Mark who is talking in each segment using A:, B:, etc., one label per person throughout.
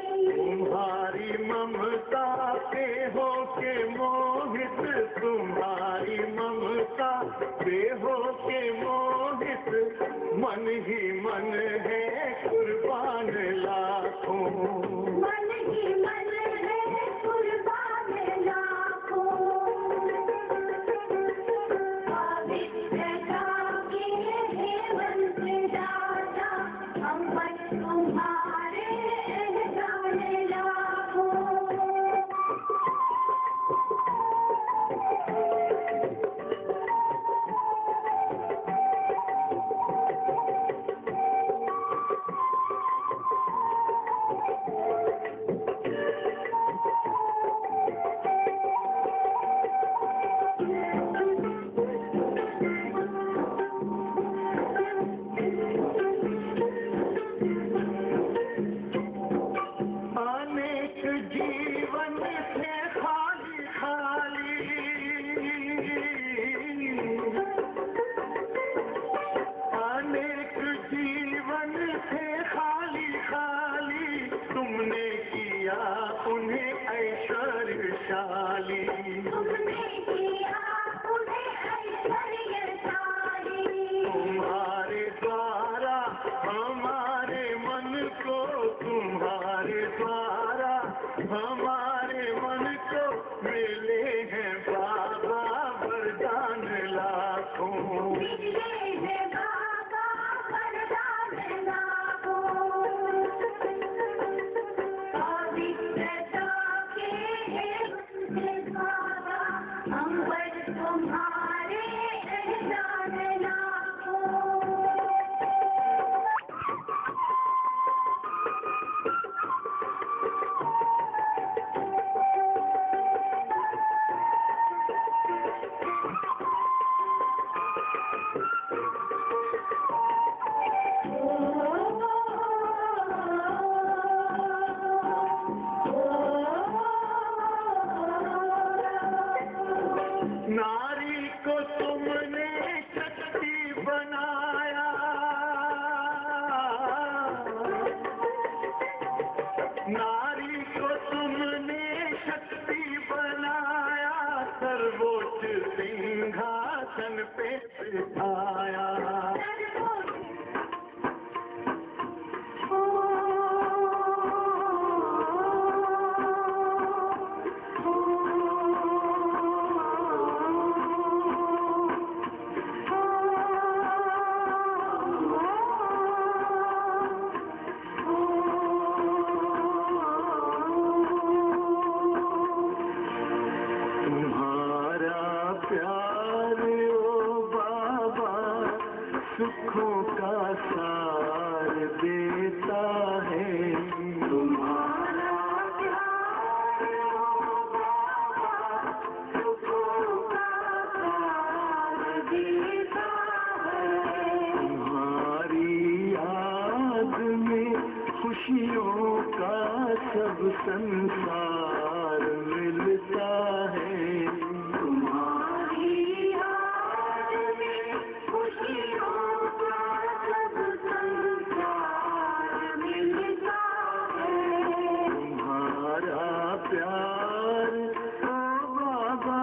A: तुम्हारी ममता के बेहो के मोहित तुम्हारी ममता, बेहो के मोहित मन ही मन है कुर्बान लाखों,
B: मन ही मन है कुर्बान लाखों। पवित्रता के हेमंत दाता, हम बस तुम्हारे एहसान लाखों।
A: अनेक जीवन से खाली खाली, अनेक जीवन से खाली खाली, तुमने किया उन्हें ऐश्वर्यशाली,
B: तुमने किया उन्हें ऐश्वर्यशाली।
A: तुम्हारे द्वारा हमारे मन को, तुम्हारे द्वारा हमारे मन को मिले हैं बाबा वरदान लाखों,
B: मिले हैं बाबा वरदान लाखों। पवित्रता के हेमंत दाता, हम बस तुम्हारे एहसान लाखों।
A: नारी को तुमने शक्ति बनाया, नारी को तुमने शक्ति बनाया, सर्वोच्च सिंहासन पे बिठाया, तुम्हारा प्यार ओ बाबा सुखों का सार देता है, तुम्हारा
B: प्यार ओ बाबा सुखों का सार देता है।
A: तुम्हारी याद में खुशियों का सब संसार मिलता है,
B: तुम्हारी याद में खुशियों का सब संसार मिलता है।
A: तुम्हारा प्यार ओ बाबा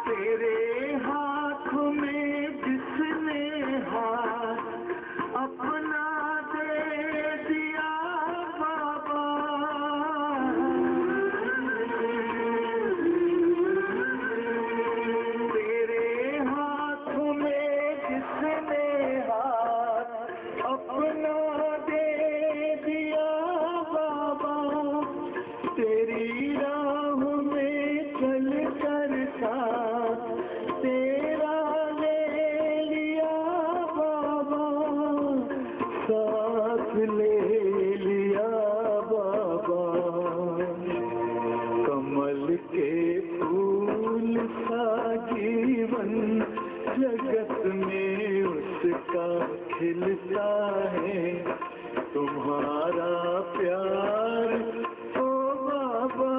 A: तेरे हाथ में जिसने हाथ अपना दे दिया बाबा, तेरे हाथ में जिसने हाथ अपना दे दिया बाबा, तेरी राह में चल कर साथ तेरा ले लिया बाबा, साथ ले लिया बाबा। कमल के फूल सा जीवन जगत में मिलता है तुम्हारा प्यार ओ बाबा।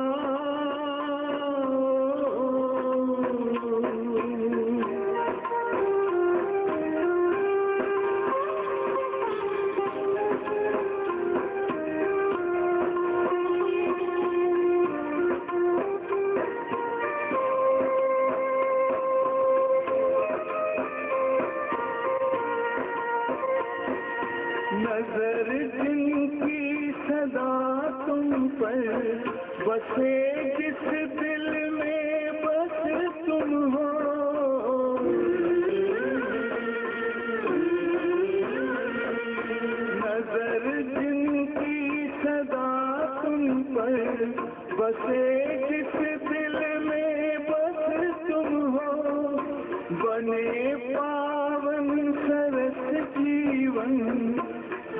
A: नजर जिनकी सदा तुम पर बसे, जिस दिल में बस तुम हो। नजर जिनकी सदा तुम पर बसे, जिस दिल में बस तुम हो। बने पावन सरस जीवन,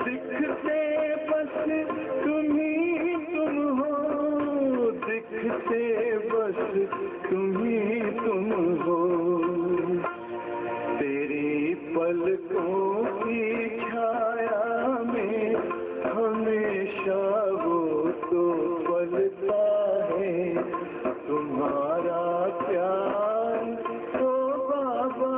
A: दिखते बस तुम ही तुम हो। दिखते बस तुम ही तुम हो। तेरी पलकों की छाया में हमेशा वो तो पलता है तुम्हारा प्यार ओ बाबा।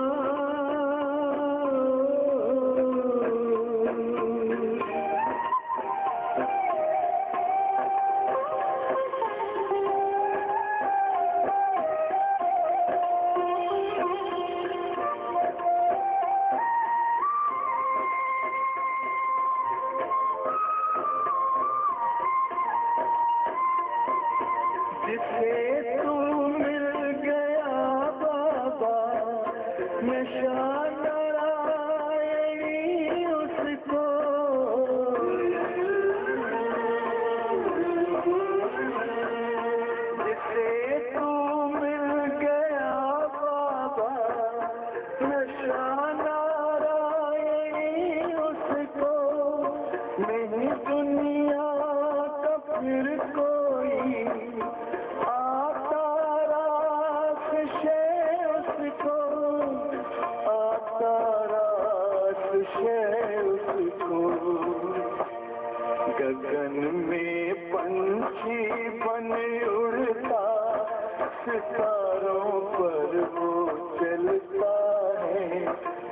A: जिसे तू मिल गया बाबा, नशा नारायणी उसको। जिसे तू मिल गया बाबा, नशा नारायणी उसको। नहीं दुनिया का फिर कोई आता रास शे उसको। आता रास शे उसको। गगन में पंछी बन उड़ता, सितारों पर वो चलता है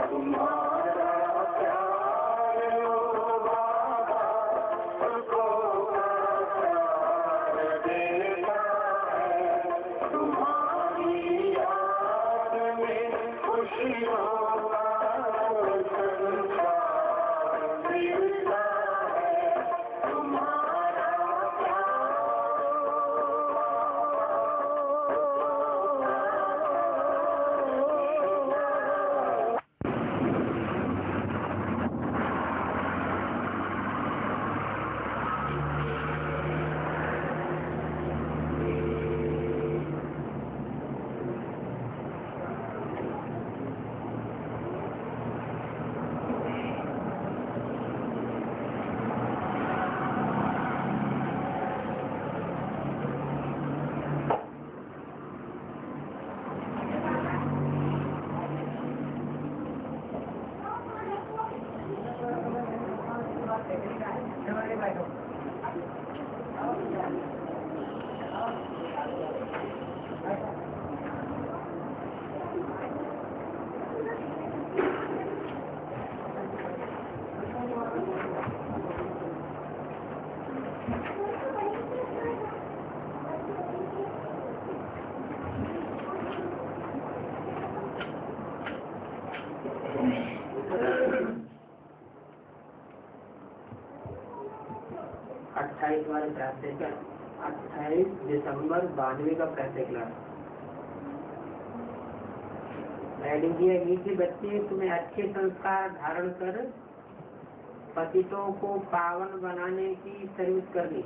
A: तुम्हारा प्यार ओ बाबा। उसको प्यार देता है तुम्हारी याद में खुशियों का संसार मिलता है तुम्हारा प्यार।
C: वाले प्राप्त 28 दिसंबर 92 का प्रातः क्लास। राइटिंग किया गई थी, बच्चे तुम्हें अच्छे संस्कार धारण कर पतितों को पावन बनाने की सर्विस करनी।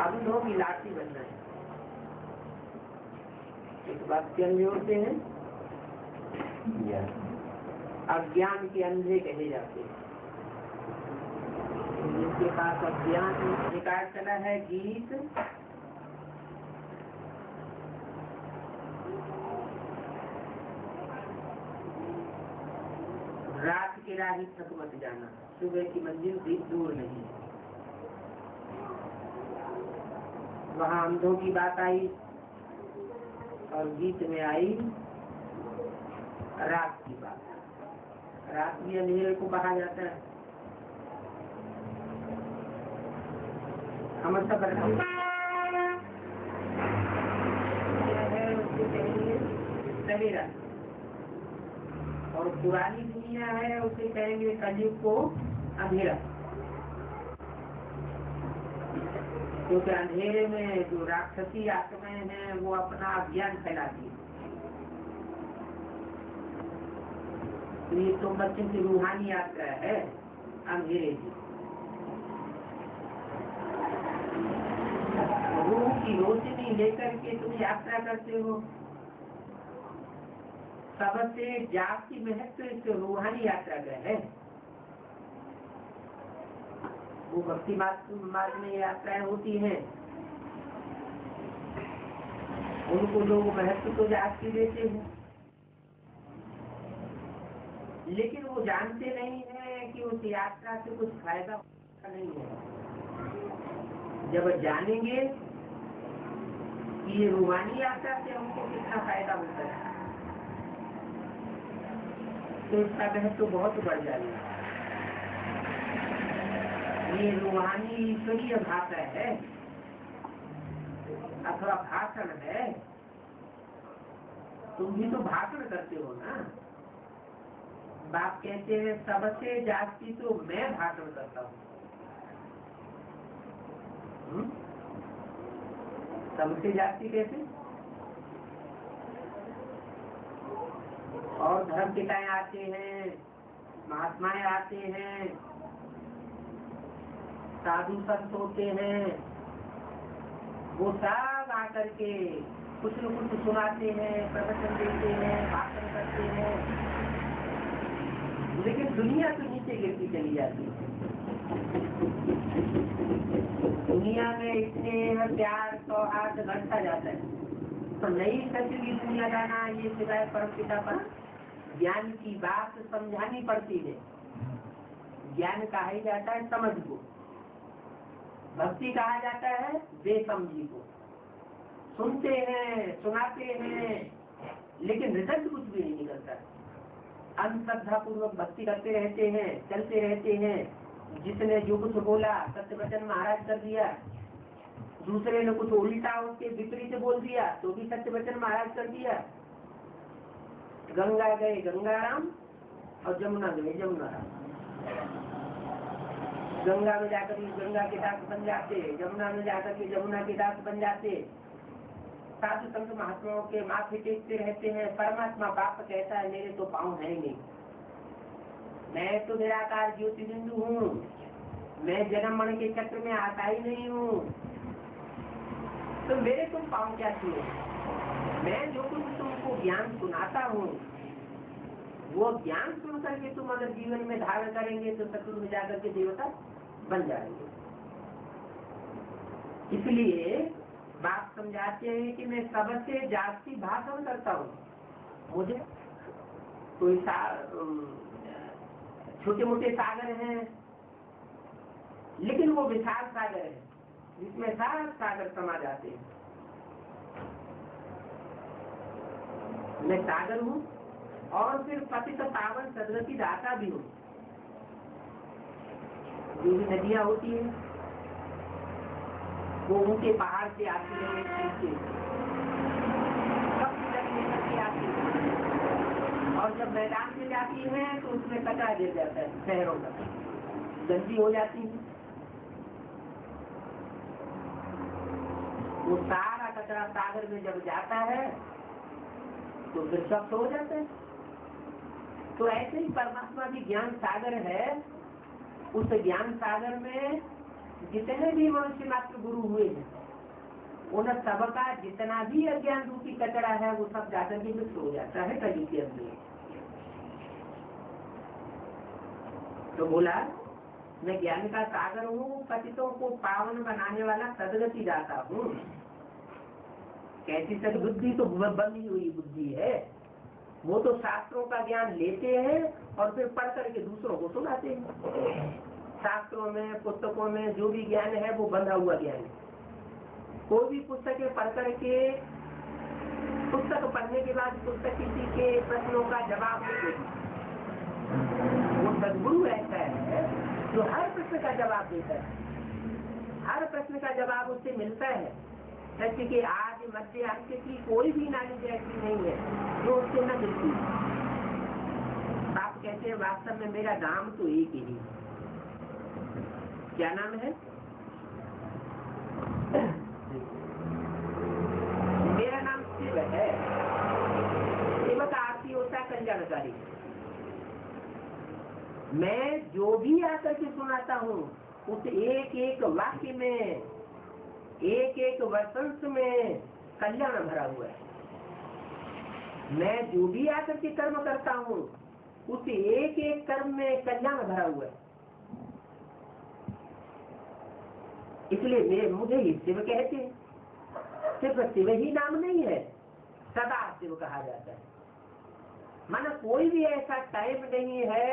C: अब लोग इलाकी बनना है। इस बात के अंधे होते हैं, अज्ञान के अंधे कहे जाते हैं। जिनके पास अज्ञान निकाल चला है गीत रात के राही थक मत जाना, सुबह की मंजिल भी दूर नहीं है। वहाँ अंधों की बात आई और गीत में आई रात की बात। रात भी अंधेरे को कहा जाता है। हम सब सवेरा, और पुरानी दुनिया है उसे कहेंगे कलयुग को अंधेरा, क्योंकि अंधेरे में जो राक्षसी आत्माएं हैं वो अपना अज्ञान फैलाती है। तो ये तो बच्चों की रूहानी यात्रा है अंधेरे की। रूह की रोशनी लेकर के तुम यात्रा करते हो। सबसे जाति महत्व इस रूहानी यात्रा का है। वो भक्ति मार्ग में यात्राएं होती हैं, उनको लोग महत्व तो जाति देते हैं, लेकिन वो जानते नहीं है कि उस यात्रा से कुछ फायदा नहीं है। जब जानेंगे कि ये रूहानी यात्रा से हमको कितना फायदा होता है तो इसका महत्व तो बहुत बढ़ जाएगा। ये रूहानी ईश्वरीय भाषा है अथवा भाषण है। तुम भी तो भाषण करते हो ना। बाप कहते हैं सबसे जास्ती तो मैं भाषण करता हूँ। सबसे जास्ती कैसे? और धर्म पिताएं आते हैं, महात्माएं आते हैं, साधु संत होते हैं, वो सब आकर के कुछ न कुछ सुनाते हैं, प्रवचन देते हैं, भाषण करते हैं, लेकिन दुनिया तो नीचे गिरती चली जाती है। दुनिया में इतने प्यार सौहार्द बढ़ता जाता है, तो नई सत्य की दुनिया लाना ये सिवाय परमपिता पर ज्ञान की बात समझानी पड़ती है। ज्ञान कहा ही जाता है समझ को, भक्ति कहा जाता है बेसमझी को। सुनते हैं, सुनाते हैं, लेकिन रिजल्ट कुछ भी नहीं निकलता। अंधश्रद्धा पूर्वक भक्ति करते रहते हैं, चलते रहते हैं। जिसने जो कुछ बोला सत्य वचन महाराज कर दिया, दूसरे ने कुछ उल्टा उसके विपरीत बोल दिया तो भी सत्य वचन महाराज कर दिया। गंगा गए गंगाराम और जमुना गए जमुनाराम। गंगा में जाकर के गंगा के दास बन जाते, जमुना में जाकर के जमुना के दास बन जाते। साधु संत महात्माओं के माथे टेकते रहते हैं। परमात्मा बाप कहता है मेरे तो पाँव है ही नहीं, मैं तो निराकार ज्योति बिंदु हूँ, मैं जन्म मरण के चक्र में आता ही नहीं हूँ, तो मेरे तुम पाँव क्या छुए? मैं जो कुछ तुमको ज्ञान सुनाता हूँ वो ज्ञान सुन करके तुम अगर जीवन में धारण करेंगे तो सतयुग में जाकर के देवता बन जाएंगे। इसलिए बात समझाते हैं कि मैं सबसे जास्ती भाषण करता हूँ। मुझे कोई छोटे मोटे सागर हैं, लेकिन वो विशाल सागर है जिसमें सारे सागर समा जाते हैं। मैं सागर हूँ और फिर पतित पावन सदगति दाता भी हूँ। जो भी नदियाँ होती है वो ऊंचे पहाड़ से आती है, आती है, और जब मैदान में जाती है तो उसमें कचरा गिर जाता है, शहरों का गंदी हो जाती है। वो सारा कचरा सागर में जब जाता है तो फिर स्वच्छ हो जाता है। तो ऐसे ही परमात्मा भी ज्ञान सागर है। उस ज्ञान सागर में जितने भी मनुष्य मात्र गुरु हुए हैं उन सबका जितना भी अज्ञान रूपी कचरा है वो सब जाकर के मुक्त हो जाता है कली के अंदर। तो बोला मैं ज्ञान का सागर हूँ, पतितों को पावन बनाने वाला सदगति दाता हूँ। कैसी सदबुद्धि? तो बंधी हुई बुद्धि है, वो तो शास्त्रों का ज्ञान लेते हैं और फिर पढ़ करके दूसरों को सुनाते हैं। शास्त्रों में, पुस्तकों में जो भी ज्ञान है वो बंधा हुआ ज्ञान है। कोई भी पुस्तकें पढ़ करके, पुस्तक पढ़ने के बाद पुस्तक किसी के प्रश्नों का जवाब नहीं देती। वो सद्गुरु ऐसा है जो हर प्रश्न का जवाब देता है, हर प्रश्न का जवाब उससे मिलता है। सत्य के आदि मध्य अंत की कोई भी नॉलेज ऐसी नहीं है जो उससे न मिलती। आप कहते हैं वास्तव में मेरा नाम तो एक ही, क्या नाम है? मेरा नाम शिव है। शिव का अर्थ होता है कल्याणकारी। मैं जो भी आकर के सुनाता हूँ उस एक एक वाक्य में, एक एक वसंत में कल्याण भरा हुआ है। मैं जो भी आकर के कर्म करता हूँ उस एक एक कर्म में कल्याण भरा हुआ है। इसलिए मुझे ही शिव कहते हैं। सिर्फ शिव ही नाम नहीं है, सदा शिव कहा जाता है। माना कोई भी ऐसा टाइम नहीं है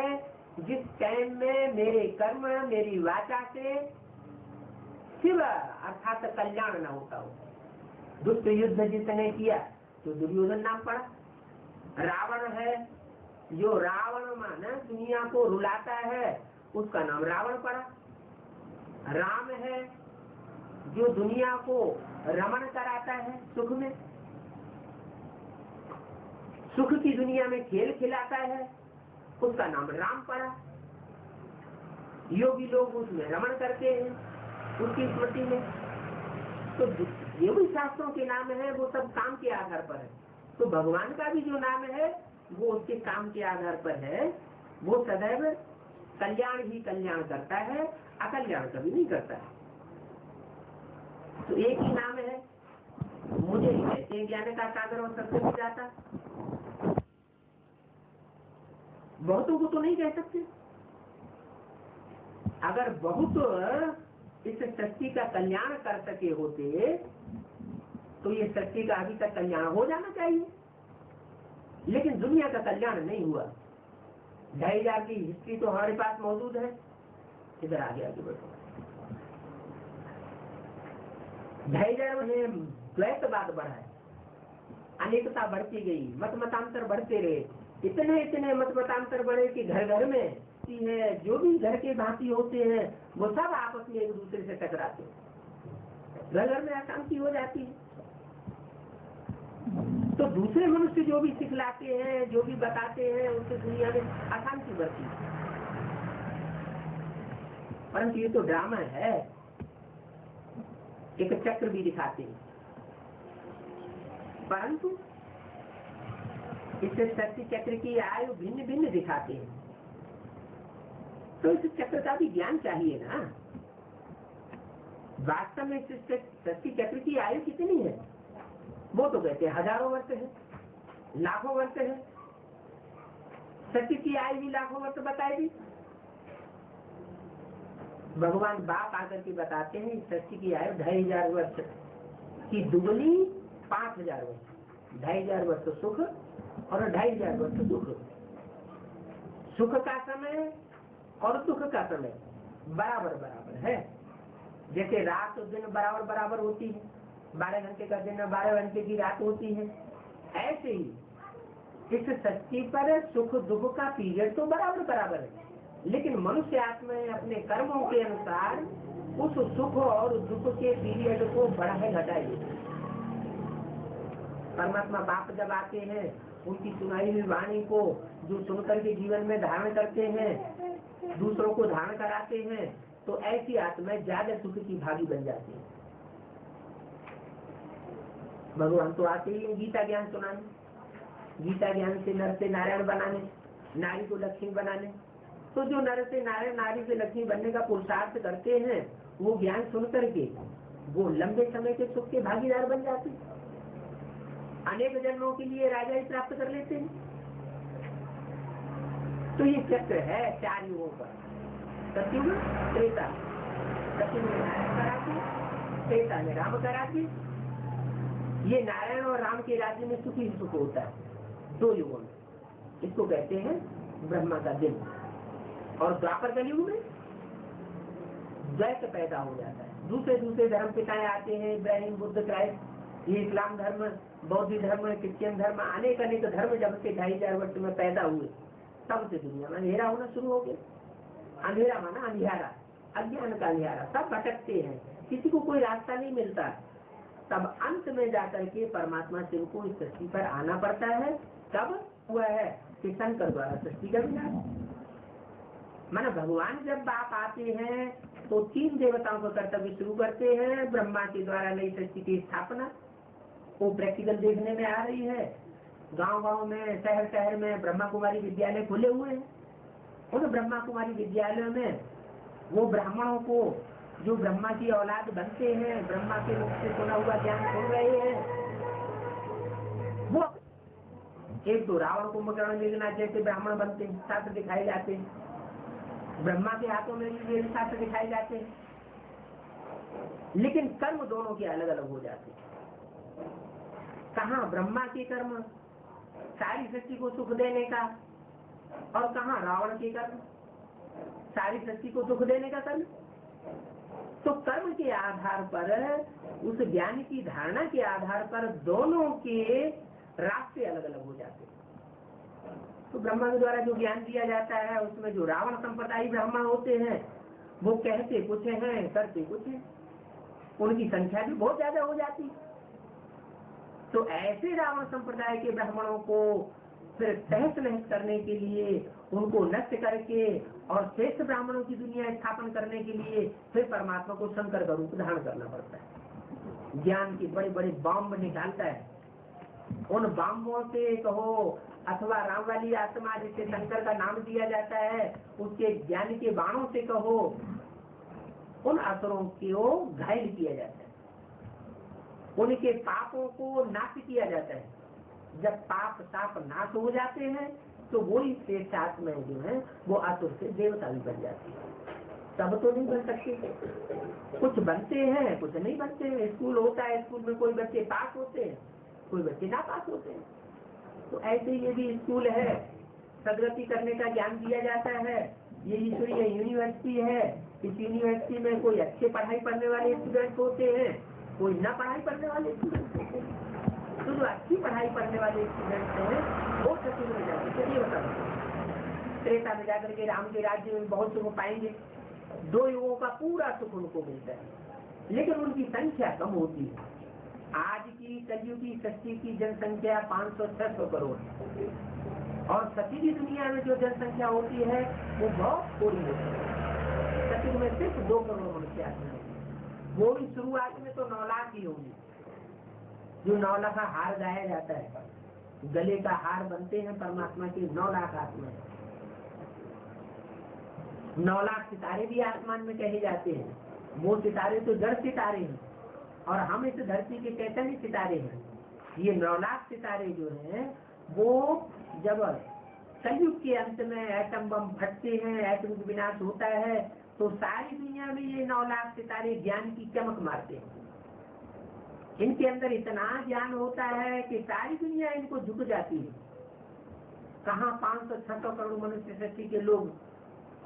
C: जिस टाइम में मेरे कर्म, मेरी वाचा से शिव अर्थात कल्याण न होता हो। दुष्ट युद्ध जिसने किया तो दुर्योधन नाम पड़ा। रावण है जो रावण माना दुनिया को रुलाता है, उसका नाम रावण पड़ा। राम है जो दुनिया को रमण कराता है, सुख में, सुख की दुनिया में खेल खिलाता है, उसका नाम राम पड़ा। योगी लोग उसमें रमण करते हैं उसकी स्मृति में। तो ये भी शास्त्रों के नाम है, वो सब काम के आधार पर है। तो भगवान का भी जो नाम है वो उसके काम के आधार पर है। वो सदैव कल्याण ही कल्याण करता है, अकल्याण कभी नहीं करता है। तो एक ही नाम है। मुझे कहते ज्ञान का सागर और सबसे भी जाता, बहुतों को तो नहीं कह सकते। अगर बहुत इस सृष्टि का कल्याण कर सके होते तो ये सृष्टि का अभी तक कल्याण हो जाना चाहिए, लेकिन दुनिया का कल्याण नहीं हुआ। 2500 की हिस्ट्री तो हमारे पास मौजूद है। इधर आगे आगे बढ़ो। 2500 में द्वैतवाद बढ़ा है, अनेकता बढ़ती गई, मत मतांतर बढ़ते रहे। इतने मत मतांतर बढ़े कि घर घर में है जो भी घर के भांति होते हैं वो सब आपस में एक दूसरे से टकराते हैं, घर घर में अशांति हो जाती है। तो दूसरे मनुष्य जो भी सिखलाते हैं, जो भी बताते हैं, उससे दुनिया में अशांति बढ़ती है। परंतु ये तो ड्रामा है। एक चक्र भी दिखाते हैं, परंतु इससे शक्ति चक्र की आयु भिन्न भिन्न दिखाते हैं। तो इस चक्र का भी ज्ञान चाहिए ना। वास्तव में शक्ति चक्र की आयु कितनी है वो तो कहते हैं हजारों वर्ष है, लाखों वर्ष है। सत्य की आयु भी लाखों वर्ष बताएगी। भगवान बाप आकर के बताते हैं सत्य की आयु 2500 वर्ष की दुगनी 5000 वर्ष। 2500 वर्ष सुख और 2500 वर्ष दुख। सुख का समय और दुख का समय बराबर बराबर है। जैसे रात और दिन बराबर बराबर होती है, 12 घंटे का दिन 12 घंटे की रात होती है, ऐसे ही इस सृष्टि पर सुख दुख का पीरियड तो बराबर बराबर है। लेकिन मनुष्य आत्मा अपने कर्मों के अनुसार उस सुख और दुख के पीरियड को बढ़ाए घटाए। परमात्मा बाप जब आते हैं उनकी सुनाई हुई वाणी को जो सुनकर के जीवन में धारण करते हैं, दूसरों को धारण कराते हैं, तो ऐसी आत्माएं ज्यादा सुख की भागी बन जाती है। भगवान तो आते ही गीता ज्ञान सुनाने, गीता ज्ञान से नर से नारायण बनाने, नारी को लक्ष्मी बनाने। तो जो नर से नारायण, नारी से लक्ष्मी बनने का पुरुषार्थ करते हैं, वो ज्ञान सुन करके वो लंबे समय के सुख के भागीदार बन जाते हैं, अनेक जन्मों के लिए राजाई प्राप्त कर लेते हैं। तो ये चक्र है 4 युगों पर। सतयुग, त्रेता, सतयुग में नारायण कराते, त्रेता में राम कराते। ये नारायण और राम के राज्य में सुखी सुख होता है 2 युगों में। इसको कहते हैं ब्रह्मा का दिन। और द्वापर कलयुग में द्वैत पैदा हो जाता है, दूसरे दूसरे धर्म पिताएं आते हैं, इब्राहिम, बुद्ध, क्राइस्ट, ये इस्लाम धर्म, बौद्ध धर्म, क्रिश्चियन धर्म, अनेक अनेक धर्म जब से 2500 वर्ष में पैदा हुए तब से दुनिया में अंधेरा होना शुरू हो गया। अंधेरा माना अंधियारा, अज्ञान का अंधियारा, सब भटकते हैं, किसी को कोई रास्ता नहीं मिलता। तब अंत में जाकर के परमात्मा शिव को इस सृष्टि पर आना पड़ता है। तब हुआ है कि शंकर द्वारा सृष्टि का विनाश। माना भगवान जब बाप आते हैं तो 3 देवताओं का कर्तव्य शुरू करते हैं। ब्रह्मा के द्वारा नई सृष्टि की स्थापना, वो प्रैक्टिकल देखने में आ रही है। गांव गांव में, शहर शहर में ब्रह्मा कुमारी विद्यालय खुले हुए हैं। उन ब्रह्मा कुमारी विद्यालयों में वो ब्राह्मणों को जो ब्रह्मा की औलाद बनते हैं, ब्रह्मा के मुख से सुना हुआ ज्ञान सुन रहे हैं। वो एक तो रावण कुंभकर्ण मेघनाथ जैसे ब्राह्मण बनते हैं, शास्त्र दिखाए जाते हैं। ब्रह्मा के हाथों में भी शास्त्र दिखाए जाते हैं, लेकिन कर्म दोनों के अलग अलग हो जाते हैं। कहाँ ब्रह्मा के कर्म सारी सृष्टि को सुख देने का, और कहाँ रावण के कर्म सारी सृष्टि को दुख देने का कर्म। तो कर्म के आधार पर, उस ज्ञान की धारणा के आधार पर दोनों के रास्ते अलग अलग हो जाते हैं। तो ब्रह्मा के द्वारा जो ज्ञान दिया जाता है उसमें जो रावण संप्रदाय ब्राह्मण होते हैं वो कहते कुछ हैं, करते कुछ हैं, उनकी संख्या भी बहुत ज्यादा हो जाती है। तो ऐसे रावण संप्रदाय के ब्राह्मणों को फिर तहस नहस करने के लिए, उनको नष्ट करके और श्रेष्ठ ब्राह्मणों की दुनिया स्थापन करने के लिए फिर परमात्मा को शंकर का रूप धारण करना पड़ता है। ज्ञान के बड़े बड़े बॉम्ब निकालता है। उन बॉम्बों से कहो अथवा राम वाली आत्मा जिसे शंकर का नाम दिया जाता है, उसके ज्ञान के बाणों से कहो, उन असुरों को घायल किया जाता है, उनके पापों को नाश किया जाता है। जब पाप ताप नाश हो जाते हैं तो वही श्रेष्ठ आत्माएं जो है वो असुर से देवता भी बन जाती है। सब तो नहीं बन सकते, कुछ बनते हैं, कुछ नहीं बनते हैं। स्कूल होता है, स्कूल में कोई बच्चे पास होते हैं, कोई बच्चे ना पास होते हैं। तो ऐसे ये भी स्कूल है, सदगति करने का ज्ञान दिया जाता है। ये ईश्वरीय यूनिवर्सिटी है, इस यूनिवर्सिटी में कोई अच्छे पढ़ाई पढ़ने वाले स्टूडेंट होते हैं, कोई ना पढ़ाई पढ़ने वाले स्टूडेंट होते हैं। तो जो अच्छी पढ़ाई पढ़ने वाले स्टूडेंट हैं वो सतयुग में जाकर के देवता बनते, त्रेता में जाकर के राम के राज्य में बहुत सुख पाएंगे। 2 युगों का पूरा सुख उनको मिलता है, लेकिन उनकी संख्या कम होती है। आज की कलयुगी सृष्टि की जनसंख्या 500-600 करोड़, और सती की दुनिया में जो जनसंख्या होती है वो बहुत थोड़ी होती है। सतयुग में सिर्फ 2 करोड़ मनुष्य आते हैं, वो भी शुरुआत में तो 9 लाख ही होंगे। जो 9 लाख का हार गाया जाता है, गले का हार बनते हैं परमात्मा के 9 लाख आत्माएं। 9 लाख सितारे भी आसमान में कहे जाते हैं। वो सितारे तो जड़ सितारे हैं और हम इस धरती के चैतन्य सितारे हैं। ये 9 लाख सितारे जो हैं वो जब कलयुग के अंत में एटम बम फटते हैं, एटम विनाश होता है, तो सारी दुनिया में ये 9 लाख सितारे ज्ञान की चमक मारते हैं। इनके अंदर इतना ज्ञान होता है कि सारी दुनिया इनको झुक जाती है। कहाँ 500-600 करोड़ मनुष्य सृष्टि के लोग,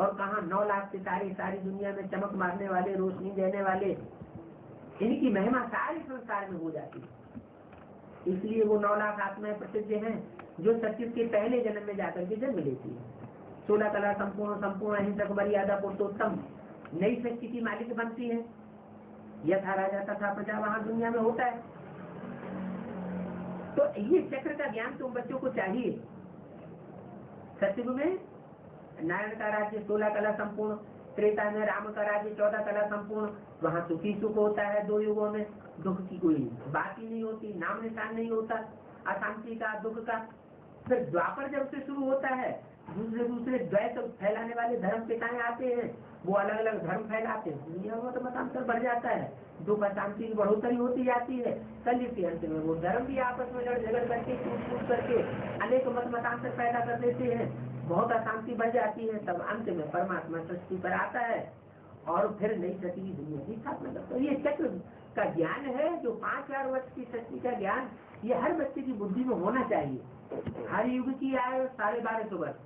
C: और कहाँ 9 लाख सितारे सारी दुनिया में चमक मारने वाले, रोशनी देने वाले। इनकी महिमा सारे संसार में हो जाती है। इसलिए वो 9 लाख आत्माएं प्रसिद्ध हैं जो सचिव के पहले जन्म में जाकर के जन्म लेती है। 16 कला संपूर्ण, संपूर्ण अहिंसक, मर्यादा पुरुषोत्तम, नई सृष्टि की मालिक बनती है। यथा राजा तथा प्रजा वहां दुनिया में होता है। तो ये चक्र का ज्ञान तुम बच्चों को चाहिए। सतयुग में नारायण का राज्य 16 कला संपूर्ण, त्रेता में राम का राज्य 14 कला संपूर्ण। वहाँ सुखी सुख होता है। 2 युगों में दुख की कोई बात ही नहीं होती, नाम निशान नहीं होता, अशांति का, दुख का। फिर द्वापर जब से शुरू होता है, दूसरे द्वैत फैलाने वाले धर्म पिताएं आते हैं, वो अलग अलग धर्म फैलाते हैं। दुनिया में तो मतांतर बढ़ जाता है, दुख अशांति की बढ़ोतरी होती जाती है। कलयुग के अंत में वो धर्म भी आपस में लड़ झगड़ करके, टूट करके अनेक मतांतर पैदा कर देते हैं, बहुत अशांति बढ़ जाती है। तब अंत में परमात्मा सृष्टि पर आता है और फिर नई सृष्टि की दुनिया की स्थापना करता है। ये चक्र का ज्ञान है जो 5000 वर्ष की सृष्टि का ज्ञान, ये हर बच्चे की बुद्धि में होना चाहिए। हर युग की आयु 1250 वर्ष।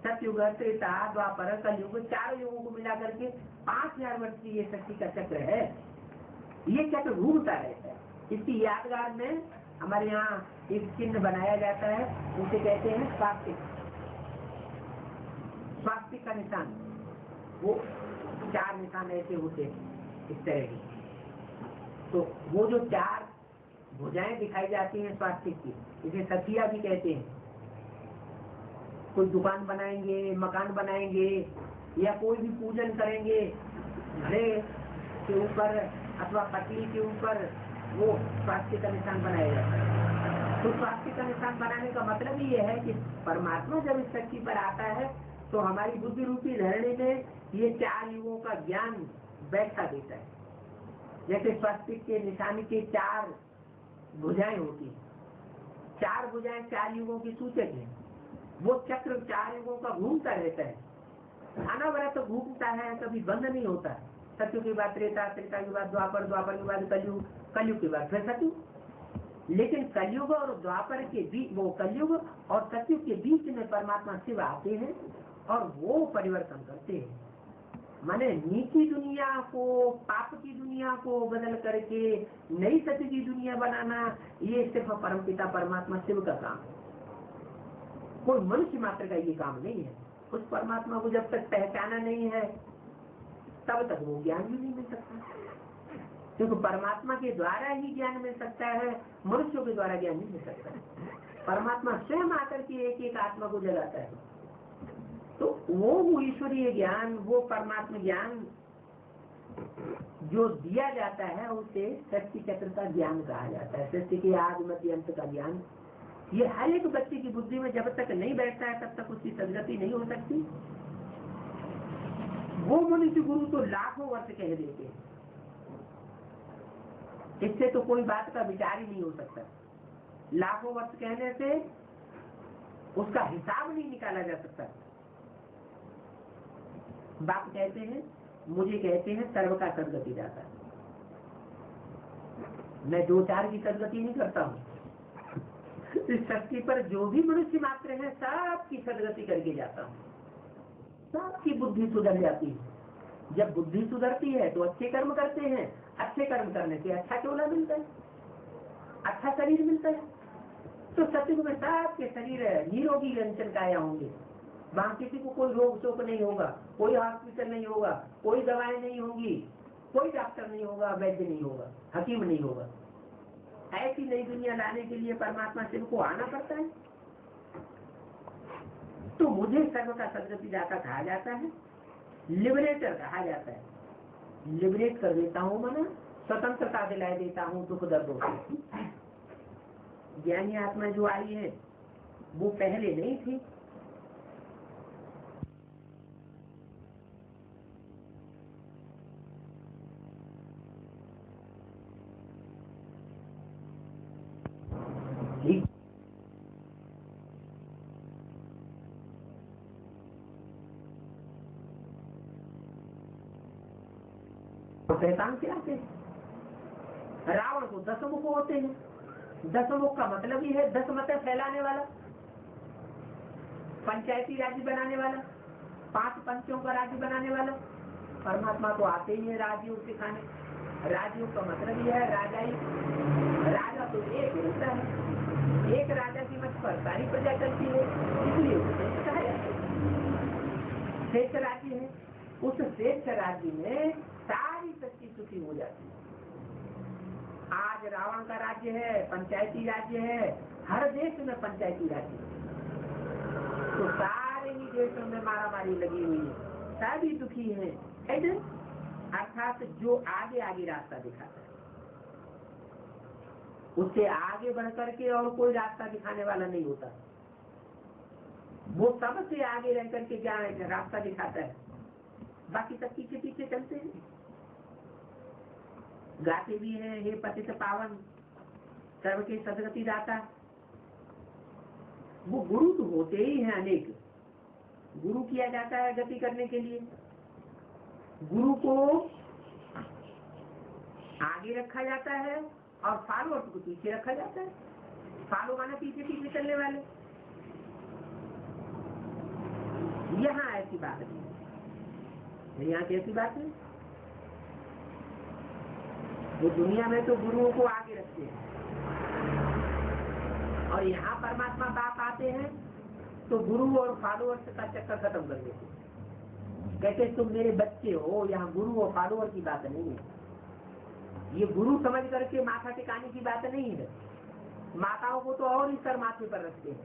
C: सतयुग, त्रेता, द्वापर, कलयुग, 4 युगों को मिला करके 5000 वर्ष की ये सृष्टि का चक्र है। ये चक्र घूमता रहता है। इसकी यादगार में हमारे यहाँ एक चिन्ह बनाया जाता है, उसे कहते हैं स्वास्तिक। स्वास्तिक का निशान, वो 4 निशान ऐसे होते हैं इस तरह की। तो वो जो 4 भुजाएं दिखाई जाती हैं स्वास्तिक की, इसे सखिया भी कहते हैं। कोई दुकान बनाएंगे, मकान बनाएंगे या कोई भी पूजन करेंगे, घड़े के ऊपर अथवा पटली के ऊपर वो स्वास्तिक का निशान बनाया जाता है। तो स्वास्तिक का निशान बनाने का मतलब ये है कि परमात्मा जब इस सृष्टि पर आता है तो हमारी बुद्धि रूपी धरणी में ये 4 युगों का ज्ञान बैठा देता है। जैसे स्वास्तिक के निशान के 4 भुजाएं होती हैं, 4 भुजाएं 4 युगों की सूचक है। वो चक्र 4 युगों का घूमता रहता है, अनवरत तो घूमता है, कभी बंद नहीं होता। सत्युग के बाद त्रेता, त्रेता के बाद द्वापर, द्वापर के बाद कलयुग, कलयुग के बाद फिर सत्युग। लेकिन कलयुग और द्वापर के बीच, वो कलयुग और सत्युग के बीच में परमात्मा शिव आते हैं और वो परिवर्तन करते हैं। माने नीची दुनिया को, पाप की दुनिया को बदल करके नई सत्य की दुनिया बनाना, ये सिर्फ परमपिता परमात्मा शिव का काम है। कोई मनुष्य मात्र का ये काम नहीं है। उस परमात्मा को जब तक पहचाना नहीं है तब तक वो ज्ञान भी नहीं मिल सकता, क्योंकि परमात्मा के द्वारा ही ज्ञान मिल सकता है, मनुष्यों के द्वारा ज्ञान नहीं मिल सकता। परमात्मा स्वयं आकर के एक एक आत्मा को जगाता है। तो वो ईश्वरीय ज्ञान, वो परमात्मा ज्ञान जो दिया जाता है उसे सृष्टि चक्र का ज्ञान कहा जाता है। सृष्टि के आदि मध्य अंत का ज्ञान ये हर एक बच्चे की बुद्धि में जब तक नहीं बैठता है तब तक उसकी सदगति नहीं हो सकती। वो मनुष्य गुरु तो लाखों वर्ष कह देते हैं, इससे तो कोई बात का विचार ही नहीं हो सकता। लाखों वर्ष कहने से उसका हिसाब नहीं निकाला जा सकता। बाप कहते हैं, मुझे कहते हैं सर्व का सदगति दाता। मैं 2-4 की सदगति नहीं करता हूँ। इस सृष्टि पर जो भी मनुष्य मात्र है सबकी सदगति करके जाता हूँ। सबकी बुद्धि सुधर जाती है। जब बुद्धि सुधरती है तो अच्छे कर्म करते हैं। अच्छे कर्म करने से अच्छा चोला मिलता है, अच्छा शरीर मिलता है। तो सत्युग में सबके शरीर निरोगी रंजन काया होंगे। वहां किसी को कोई रोग शोक नहीं होगा, कोई हॉस्पिटल नहीं होगा, कोई दवाएं नहीं होंगी, कोई डॉक्टर नहीं होगा, वैद्य नहीं होगा, हकीम नहीं होगा। ऐसी नई दुनिया लाने के लिए परमात्मा शिव को आना पड़ता है। तो मुझे सर्व का सदगति दाता कहा जाता है, लिबरेटर कहा जाता है। लिबरेट कर देता हूँ, माना स्वतंत्रता दिलाई देता हूँ दुख दर्दों से। ज्ञानी आत्मा जो आई है वो पहले नहीं थी। शैतान से आते हैं। रावण को 10 मुख होते हैं। 10 मुख का मतलब ही है 10 मत फैलाने वाला, पंचायती राज्य बनाने वाला, 5 पंचों का राज्य बनाने वाला। परमात्मा तो आते ही है राज्यों सिखाने। राज्यों का मतलब यह है राजाई। राजा तो एक होता है, एक राजा की मत पर सारी प्रजा चलती है, इसलिए उसे कहा जाता है श्रेष्ठ राज्य है। उस श्रेष्ठ राज्य में सारी सच्ची सुखी हो जाती है। आज रावण का राज्य है, पंचायती राज्य है, हर देश में पंचायती राज्य है। तो सारे ही देशों में मारामारी लगी हुई है, सभी दुखी है। अर्थात जो आगे आगे रास्ता दिखाता है, उससे आगे बढ़ करके और कोई रास्ता दिखाने वाला नहीं होता। वो सबसे आगे रह करके क्या रास्ता दिखाता है, बाकी सब पीछे पीछे चलते हैं। गाते भी हैं, हे पतित पावन सर्व के सदगति दाता। वो गुरु तो होते ही हैं अनेक। गुरु किया जाता है गति करने के लिए। गुरु को आगे रखा जाता है और फॉलोअर्स को पीछे रखा जाता है। फॉलो माने पीछे पीछे चलने वाले। यहाँ ऐसी बात नहीं, यहाँ कैसी बात है? वो दुनिया में तो गुरुओं को आगे रखते हैं, और यहाँ परमात्मा बाप आते हैं तो गुरु और फॉलोअर्स का चक्कर खत्म कर देते हैं। कहते तुम मेरे बच्चे हो। यहाँ गुरु और फॉलोअर की बात नहीं है। ये गुरु समझ करके माथा टिकाने की बात नहीं है। माताओं को तो और ही सर माथे पर रखते हैं,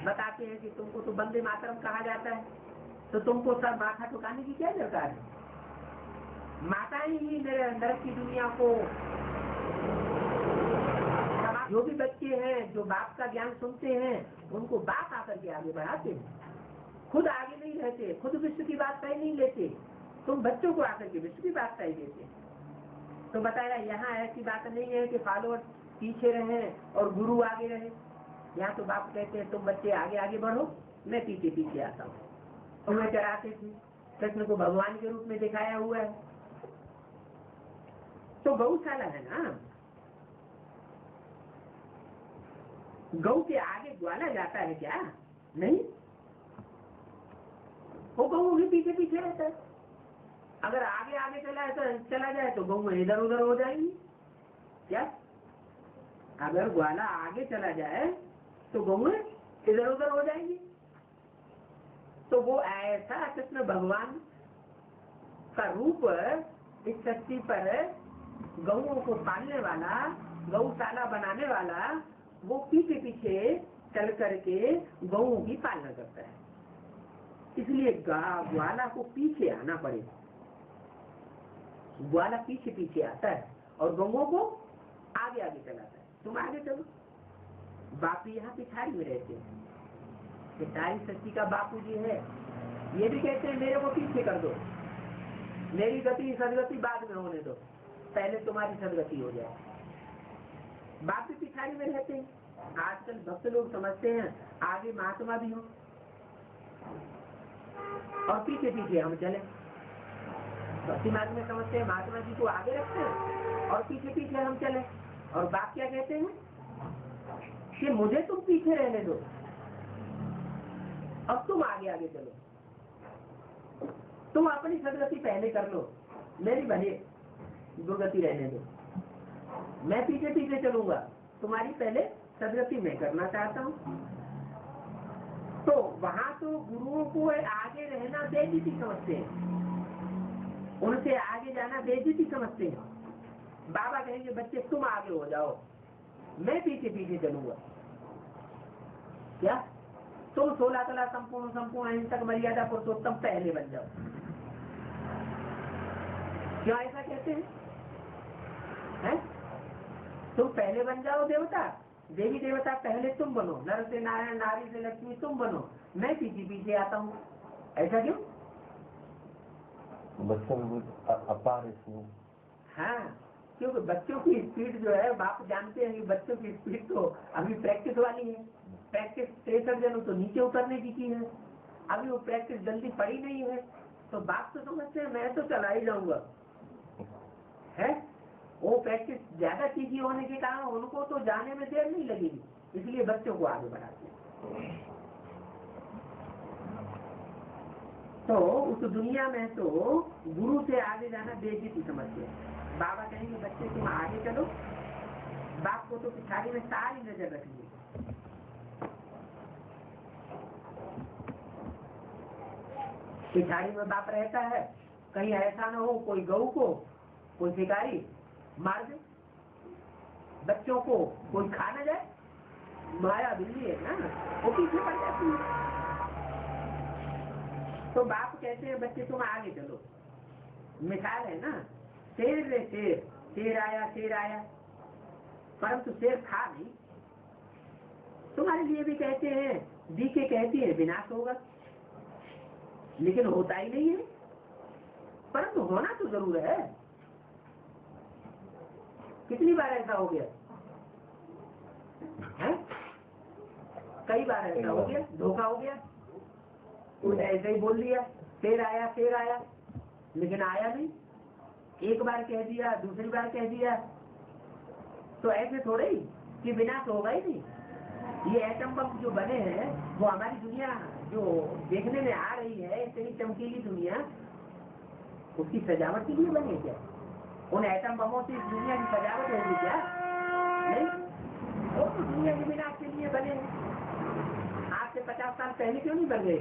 C: बताते हैं कि तुमको तो वंदे मातरम कहा जाता है, तो तुमको सर माथा टिकाने की क्या दरकार है? माताएं ही मेरे नरक की दुनिया को, जो भी बच्चे हैं जो बाप का ज्ञान सुनते हैं उनको बाप आकर के आगे बढ़ाते हैं। खुद आगे नहीं रहते, खुद विश्व की बात तय नहीं लेते, तुम बच्चों को आकर के विश्व की बात तय देते। तो बताया यहाँ ऐसी बात नहीं है कि फॉलोअर पीछे रहे और गुरु आगे रहे। यहाँ तो बाप कहते हैं तुम बच्चे आगे आगे बढ़ो, मैं पीछे पीछे आता हूँ। और मैं चढ़ाते थे, कृष्ण को भगवान के रूप में दिखाया हुआ है। तो गौशाला है ना, गौ के आगे ग्वाला जाता है क्या? नहीं, वो गौ भी पीछे पीछे रहता है। अगर आगे आगे चला जाए तो गौ इधर उधर हो जाएगी क्या? अगर ग्वाला आगे चला जाए तो गौ इधर उधर हो जाएगी। तो वो ऐसा कृष्ण भगवान का रूप इस धरती पर गौओं को पालने वाला, गौशाला बनाने वाला, वो पीछे पीछे चल करके गौओं की पालना करता है। इसलिए ग्वाला को पीछे आना पड़ेगा। ग्वाला पीछे पीछे आता है और गौओं को आगे आगे चलाता है। तुम आगे चलो। बापू यहाँ पिछाड़ी में रहते हैं। पिछाड़ी सच्ची का बापू जी है, ये भी कहते हैं मेरे को पीछे कर दो, मेरी गति सदगति बाद में होने दो, पहले तुम्हारी सदगति हो जाए। बाप भी पिछाड़ी में रहते हैं। आजकल भक्त लोग समझते हैं आगे महात्मा भी हो और पीछे पीछे हम चले। भक्ति मार्ग में समझते हैं महात्मा जी को आगे रखते हैं और पीछे पीछे हम चले। और बाप क्या कहते हैं कि मुझे तुम पीछे रहने दो, अब तुम आगे आगे चलो, तुम अपनी सदगति पहले कर लो, मेरी भले दुर्गति रहने दो, मैं पीछे पीछे चलूंगा, तुम्हारी पहले सदगति मैं करना चाहता हूँ। तो वहाँ तो गुरुओं को आगे रहना बेइज्जती समझते हैं, उनसे आगे जाना बेइज्जती समझते हैं। बाबा कहेंगे बच्चे तुम आगे हो जाओ, मैं पीछे पीछे चलूंगा। क्या तुम 16 कला संपूर्ण अहिंसक मर्यादा पुरुषोत्तम पहले बन जाओ? क्यों ऐसा कहते हैं? तुम पहले बन जाओ देवता, देवी देवता पहले तुम बनो, नर से नारायण, नारी से लक्ष्मी तुम बनो, मैं पीछे पीछे आता हूँ। ऐसा क्यों?
A: बच्चों में अपार इसमें।
C: हाँ, क्योंकि बच्चों की स्पीड जो है बाप जानते हैं कि बच्चों की स्पीड तो अभी प्रैक्टिस वाली है। प्रैक्टिस 63 जनों तो नीचे उतरने की है, अभी वो प्रैक्टिस जल्दी पड़ी नहीं है। तो बाप तो समझते हैं मैं तो चला ही जाऊंगा है। वो प्रैक्टिस ज्यादा तीखी होने के कारण उनको तो जाने में देर नहीं लगेगी, इसलिए बच्चों को आगे बढ़ाते हैं। तो उस दुनिया में तो गुरु से आगे जाना बेइज्जती समझते हैं। बाबा कहेंगे बच्चे तुम आगे चलो, बाप को तो पिछाड़ी में सारी नजर रखनी है। पिछाड़ी में बाप रहता है, कहीं ऐसा न हो कोई गऊ को कोई शिकारी मार दे, बच्चों को कोई खा न जाए। माया बिल्ली है ना, वो पीछे पड़ जाती है। तो बाप कहते हैं बच्चे तुम आगे चलो। मिसाल है ना, शेर रे शेर, शेर आया, परंतु शेर था नहीं। तुम्हारे लिए भी कहते हैं, दी के कहती है विनाश होगा, लेकिन होता ही नहीं है। परंतु होना तो जरूर है। कितनी बार ऐसा हो गया है? कई बार ऐसा हो गया, धोखा हो गया। कोई ऐसे ही बोल दिया शेर आया, लेकिन आया नहीं। एक बार कह दिया, दूसरी बार कह दिया, तो ऐसे थोड़े ही कि विनाश होगा ही नहीं। ये एटम बम जो बने हैं वो हमारी दुनिया जो देखने में आ रही है इतनी चमकीली दुनिया, उसकी सजावट के लिए बने क्या? उन एटम बमों से इस दुनिया की सजावट होगी क्या? नहीं, वो तो दुनिया के विनाश के लिए बने हैं। आज से 50 साल पहले क्यों नहीं बन गए?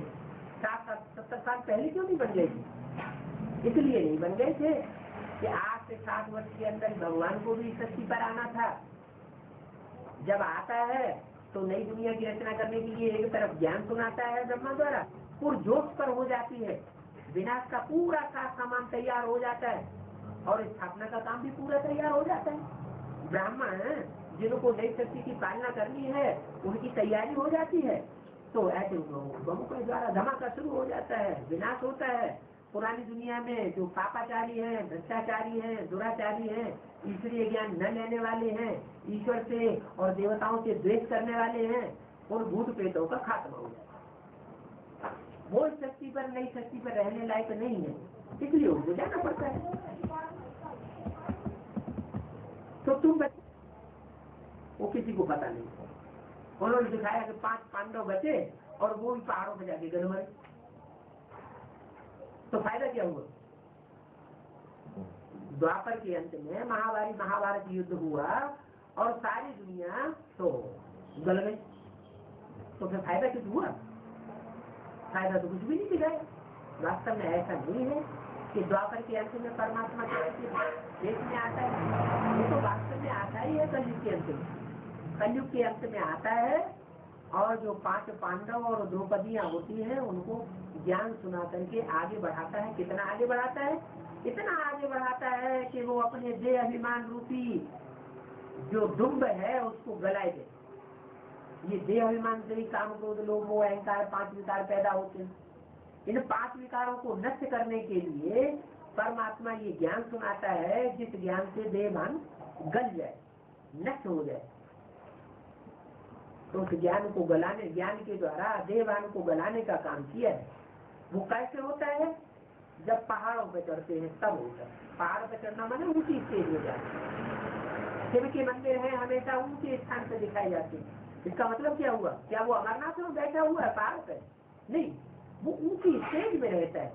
C: 60-70 साल पहले क्यों नहीं बन गए? इसलिए नहीं बन गए थे कि आज से 60 वर्ष के अंदर भगवान को भी सृष्टि पर आना था। जब आता है तो नई दुनिया की रचना करने के लिए एक तरफ ज्ञान सुनाता है ब्रह्मा द्वारा, पुरजोश पर हो जाती है, विनाश का पूरा सामान तैयार हो जाता है और स्थापना का काम भी पूरा तैयार हो जाता है। ब्राह्मण जिनको नई सृष्टि की पालना करनी है उनकी तैयारी हो जाती है, तो ऐसे बमों के द्वारा धमाका शुरू हो जाता है, विनाश होता है। पुरानी दुनिया में जो पापाचारी हैं, भ्रष्टाचारी हैं, दुराचारी हैं, ईश्वरीय ज्ञान न लेने वाले हैं, ईश्वर से और देवताओं से द्वेष करने वाले हैं, उन भूत प्रेतों का खात्मा हो जाता है। वो शक्ति पर नई शक्ति पर रहने लायक नहीं है, इसलिए उनको जाना पड़ता है। तो तुम वो किसी को पता नहीं। उन्होंने दिखाया कि 5 पांडव बचे और वो भी पहाड़ों पे जाके गल मरे, तो फायदा क्या हुआ? द्वापर के अंत में महाभारत युद्ध हुआ और सारी दुनिया तो गल गई, तो फिर फायदा कुछ हुआ? फायदा तो कुछ भी नहीं दिखाया। वास्तव में ऐसा नहीं है कि द्वापर के अंत में परमात्मा देश में आता है, वो तो वास्तव में आता ही है कलयुग के अंत में। कलयुग के अंत में आता है और जो 5 पांडव और द्रौपदियां होती हैं उनको ज्ञान सुना करके आगे बढ़ाता है। कितना आगे बढ़ाता है? इतना आगे बढ़ाता है कि वो अपने देह अभिमान रूपी जो दुम्ब है उसको गलाए दे। ये देह अभिमान से ही काम, क्रोध, लोभ, मोह, अहंकार 5 विकार पैदा होते हैं। इन 5 विकारों को नष्ट करने के लिए परमात्मा ये ज्ञान सुनाता है जिस ज्ञान से देहभान गल जाए, नष्ट हो जाए। तो उस ज्ञान को गलाने, ज्ञान के द्वारा देहभान को गलाने का काम किया है। वो कैसे होता है? जब पहाड़ों पे चढ़ते हैं तब होता है। पहाड़ पे चढ़ना माने ऊंची स्टेज हो जाती है। शिव के मंदिर है हमेशा ऊंचे स्थान पे दिखाए जाते हैं। इसका मतलब क्या हुआ? क्या वो अमरनाथ में बैठा हुआ है पहाड़ पे? नहीं, वो ऊंची स्टेज में रहता है।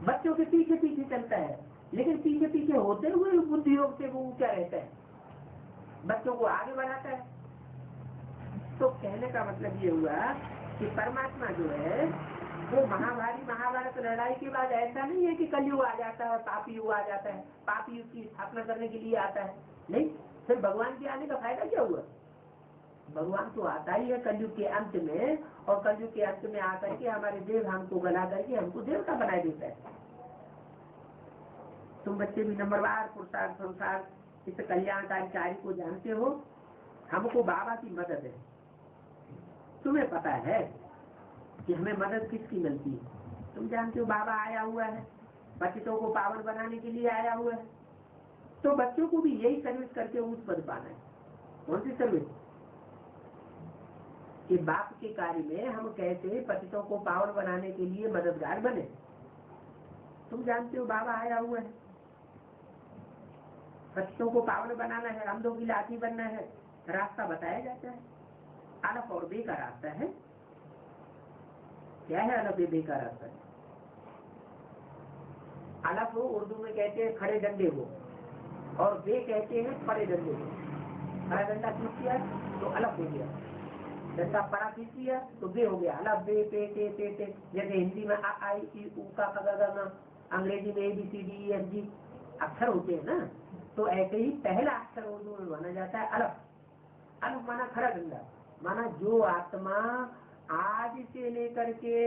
C: बच्चों के पीछे पीछे चलता है, लेकिन पीछे पीछे होते हुए बुद्धि योग से वो ऊंचा रहता है, बच्चों को आगे बढ़ाता है। तो कहने का मतलब ये हुआ कि परमात्मा जो है वो महाभारत लड़ाई के बाद ऐसा नहीं है कि कलयुग आ जाता है, पापी युग आ जाता है, पापी युग की स्थापना करने के लिए आता है। नहीं, फिर भगवान के आने का फायदा क्या हुआ? भगवान तो आता ही है कलयुग के अंत में, और कलयुग के अंत में आकर के हमारे देवभान को गला करके हमको देवता बना देता है। तुम बच्चे भी नंबरवार पुरुषार्थ संसार इस कल्याणकारी कार्य को जानते हो। हमको बाबा की मदद है। तुम्हें पता है कि हमें मदद किसकी मिलती है? तुम जानते हो बाबा आया हुआ है, बच्चों को पावन बनाने के लिए आया हुआ है। तो बच्चों को भी यही सर्विस करके ऊंच पद पाना है। कौन सी सर्विस? कि बाप के कार्य में हम कैसे पतितों को पावन बनाने के लिए मददगार बने। तुम जानते हो बाबा आया हुआ है, पतितों को पावन बनाना है, अंधों की लाठी बनना है, रास्ता बताया जाता है। अलफ और बे का रास्ता है। क्या है अलफ बे का रास्ता? अलफ उर्दू में कहते हैं खड़े डंडे को, और बे कहते हैं पड़े डंडे को। खड़ा डंडा खींच दिया तो अलफ हो गया, डंडा पड़ा खींच दिया तो बे हो गया। अलफ बे पे टे टे टे, जैसे हिंदी में आ आई ई उ का ग, अंग्रेजी में ABCD EFG अक्षर होते हैं ना, तो ऐसे ही पहला अक्षर उर्दू में माना जाता है अलफ। अलफ माना खड़ा डंडा, माना जो आत्मा आज से लेकर के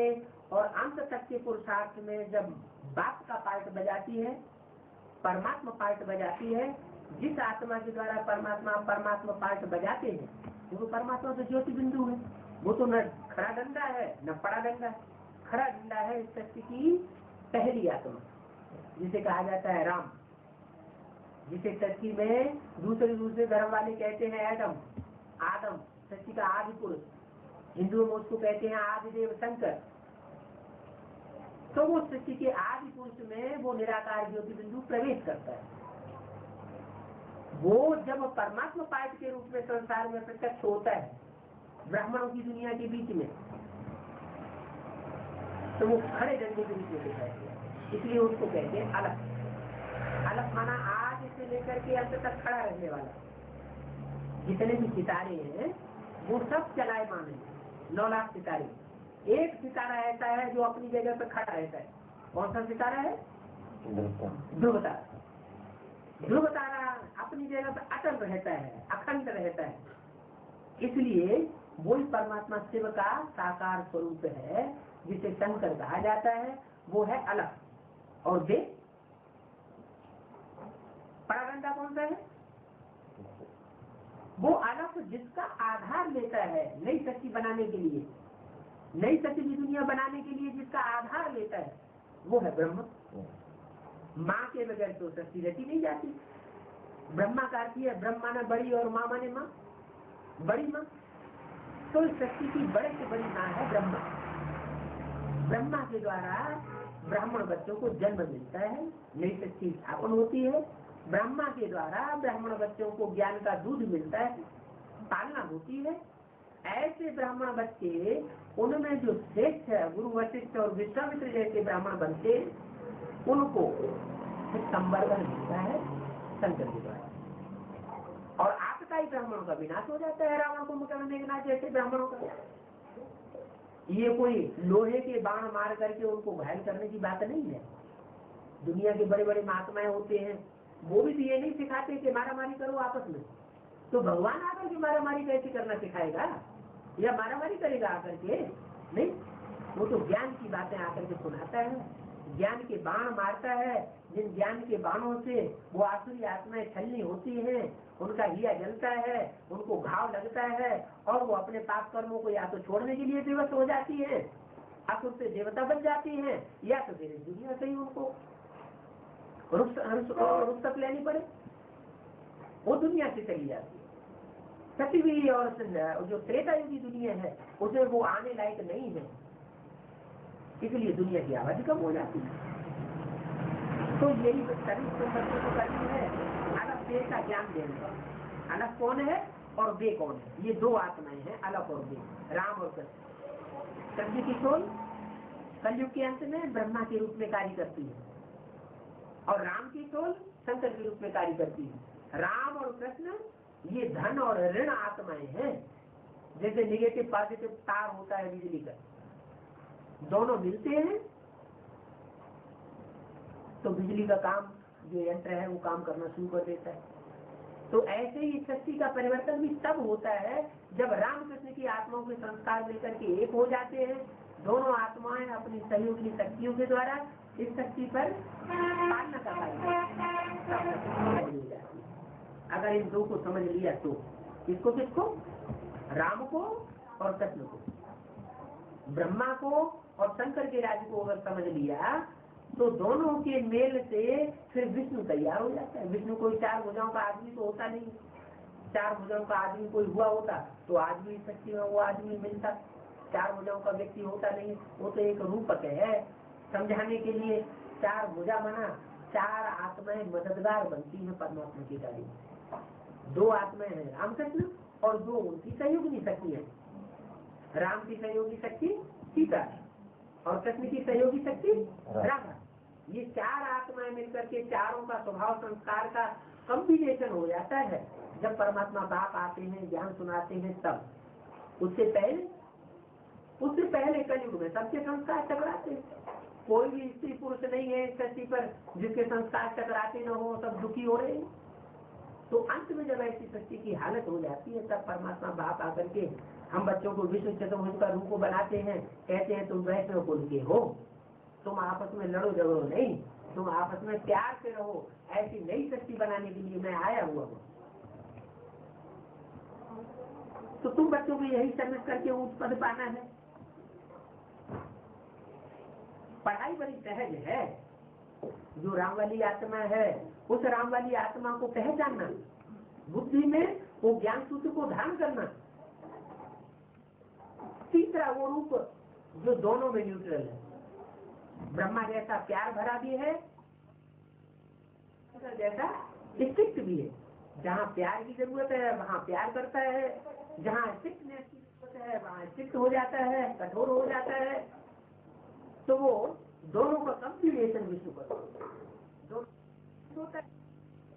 C: और अंत तक के पुरुषार्थ में जब बाप का पार्ट बजाती है, परमात्मा पार्ट बजाती है, जिस आत्मा के द्वारा परमात्मा पार्ट बजाते हैं, वो परमात्मा तो ज्योति बिंदु है। वो तो न खड़ा डंडा है न पड़ा डंडा है। खड़ा डंडा है इस शक्ति की पहली आत्मा, जिसे कहा जाता है राम, जिसे सृष्टि में दूसरे धर्म वाले कहते हैं एडम, आदम, सृष्टि का आदि पुरुष। हिंदुओं में उसको कहते हैं आदिदेव शंकर। तो वो सृष्टि के आदि पुरुष में वो निराकार ज्योति बिंदु प्रवेश करता है। वो जब परमात्मा पाठ के रूप में संसार में प्रत्यक्ष होता है ब्राह्मणों की दुनिया के बीच में, तो वो खड़े डंडे के बीच में दिखाई दिया, इसलिए उसको कहते हैं अलग। अलग माना आज से लेकर के अंत तक खड़ा रहने वाला। जितने भी सितारे हैं वो सब चलायमान है, 9 लाख सितारे। एक सितारा ऐसा है जो अपनी जगह पर खड़ा रहता है। कौन सा सितारा है? ध्रुव तारा। ध्रुव तारा अपनी जगह पर अटल रहता है, अखंड रहता है। इसलिए वही परमात्मा शिव का साकार स्वरूप है, जिसे शंकर कहा जाता है। वो है अलग। और वे परागंडा कौन सा है? वो अलग जिसका आधार लेता है नई सृष्टि बनाने के लिए, नई सृष्टि की दुनिया बनाने के लिए जिसका आधार लेता है वो है ब्रह्म। माँ के बगैर तो सृष्टि रची नहीं जाती। ब्रह्मा का अर्थ है ब्रह्म माना बड़ी और माँ माने माँ, बड़ी माँ। तो इस सृष्टि की बड़े से बड़ी माँ है ब्रह्मा। ब्रह्मा के द्वारा ब्राह्मण बच्चों को जन्म मिलता है, नई सृष्टि स्थापन होती है। ब्रह्मा के द्वारा ब्राह्मण बच्चों को ज्ञान का दूध मिलता है, पालना होती है। ऐसे ब्राह्मण बच्चे, उनमें जो श्रेष्ठ है गुरु वशिष्ठ और विश्वामित्र जैसे ब्राह्मण बनते, उनको संवर्धन मिलता है शंकर के द्वारा। और आपका ही ब्राह्मणों का विनाश हो जाता है, रावण को मुकरने के नाच जैसे ब्राह्मणों का। ये कोई लोहे के बाण मार करके उनको घायल करने की बात नहीं है। दुनिया के बड़े बड़े महात्माएं होते हैं, वो भी ये नहीं सिखाते कि मारामारी करो आपस में। तो भगवान आकर के मारामारी कैसे करना सिखाएगा या मारामारी करेगा आकर के? नहीं, वो तो ज्ञान की बातें आकर के सुनाता है, ज्ञान के बाण मारता है। जिन ज्ञान के बाणों से वो आसुरी आत्माएं छलनी होती हैं, उनका हिया जलता है, उनको घाव लगता है, और वो अपने पाप कर्मों को या तो छोड़ने के लिए विवश हो जाती है, असुर से देवता बन जाती है, या तो फिर दुनिया से ही उनको रुखसत लेनी पड़े, वो दुनिया से चली जाती है। पृथ्वी और जो त्रेता युगी दुनिया है उसे वो आने लायक नहीं है, इसलिए दुनिया की आबादी कम हो जाती है। तो यही सभी बच्चों को करनी है, अलग वे का ज्ञान देना। अलग कौन है और वे कौन है? ये 2 आत्माएं हैं, अलग और वे, राम और कृष्ण। कृष्ण की सोल कलयुग के अंत में ब्रह्मा के रूप में कार्य करती है, और राम की सोल शंकर के रूप में कार्य करती है। राम और कृष्ण ये धन और ऋण आत्माएं हैं। जैसे निगेटिव पॉजिटिव तार होता है बिजली का, दोनों मिलते हैं तो बिजली का काम, जो यंत्र है वो काम करना शुरू कर देता है। तो ऐसे ही सृष्टि का परिवर्तन भी तब होता है जब रामकृष्ण की आत्माओं के संस्कार मिलकर के एक हो जाते हैं। दोनों आत्माएं अपनी सहयोगी शक्तियों के द्वारा इस शक्ति पर पालना का कार्य करती है। अगर इन 2 को समझ लिया तो इसको, किसको? राम को और कृष्ण को, ब्रह्मा को और शंकर के राज्य को अगर समझ लिया तो दोनों के मेल से फिर विष्णु तैयार हो जाता है। विष्णु कोई 4 भुजाओं का आदमी तो होता नहीं। 4 भुजाओं का आदमी कोई हुआ होता तो आज भी शक्ति में वो आदमी मिलता। 4 भुजाओं का व्यक्ति होता नहीं, वो तो एक रूपक है। समझाने के लिए 4 भुजा बना, 4 आत्माएं मददगार बनती है परमात्मा की कार्य। 2 आत्माएं हैं रामकृष्ण और 2 उनकी सहयोगी शक्ति है। राम की सहयोगी शक्ति सीता और कृष्ण की सहयोगी शक्ति राधा। ये 4 आत्माएं मिलकर के चारों का स्वभाव संस्कार का कॉम्बिनेशन हो जाता है। जब परमात्मा बाप आते हैं, ज्ञान सुनाते हैं, तब उससे पहले कलयुग में सबके संस्कार टकराते हैं। कोई भी स्त्री पुरुष नहीं है इस धरती पर जिसके संस्कार टकराते न हो, सब दुखी हो रहे हैं। तो अंत में जब ऐसी सृष्टि की हालत हो जाती है तब परमात्मा बाप आकर के हम बच्चों को विष्णु चतुर्भुज का रूप बनाते हैं, कहते हैं तुम वैष्णव कुल के हो, तुम आपस में लड़ो झगड़ो नहीं, तुम आपस में प्यार से रहो। ऐसी नई सृष्टि बनाने के लिए मैं आया हुआ हूँ। तो तुम बच्चों को यही सर्विस करके ऊंच पद पाना है। पढ़ाई बड़ी सहज है। जो राम वाली आत्मा है उस राम वाली आत्मा को पहचानना, बुद्धि में वो ज्ञान सूत्र को धारण करना। तीसरा वो रूप जो दोनों में न्यूट्रल है, ब्रह्मा जैसा प्यार भरा भी है, जैसा स्ट्रिक्ट भी है। जहाँ प्यार की जरूरत है वहाँ प्यार करता है, जहाँ स्ट्रिक्टनेस की जरूरत है वहाँ स्ट्रिक्ट हो जाता है, कठोर हो जाता है। तो वो दोनों का कम्बिनेशन विष्णु पर दोनों होता है।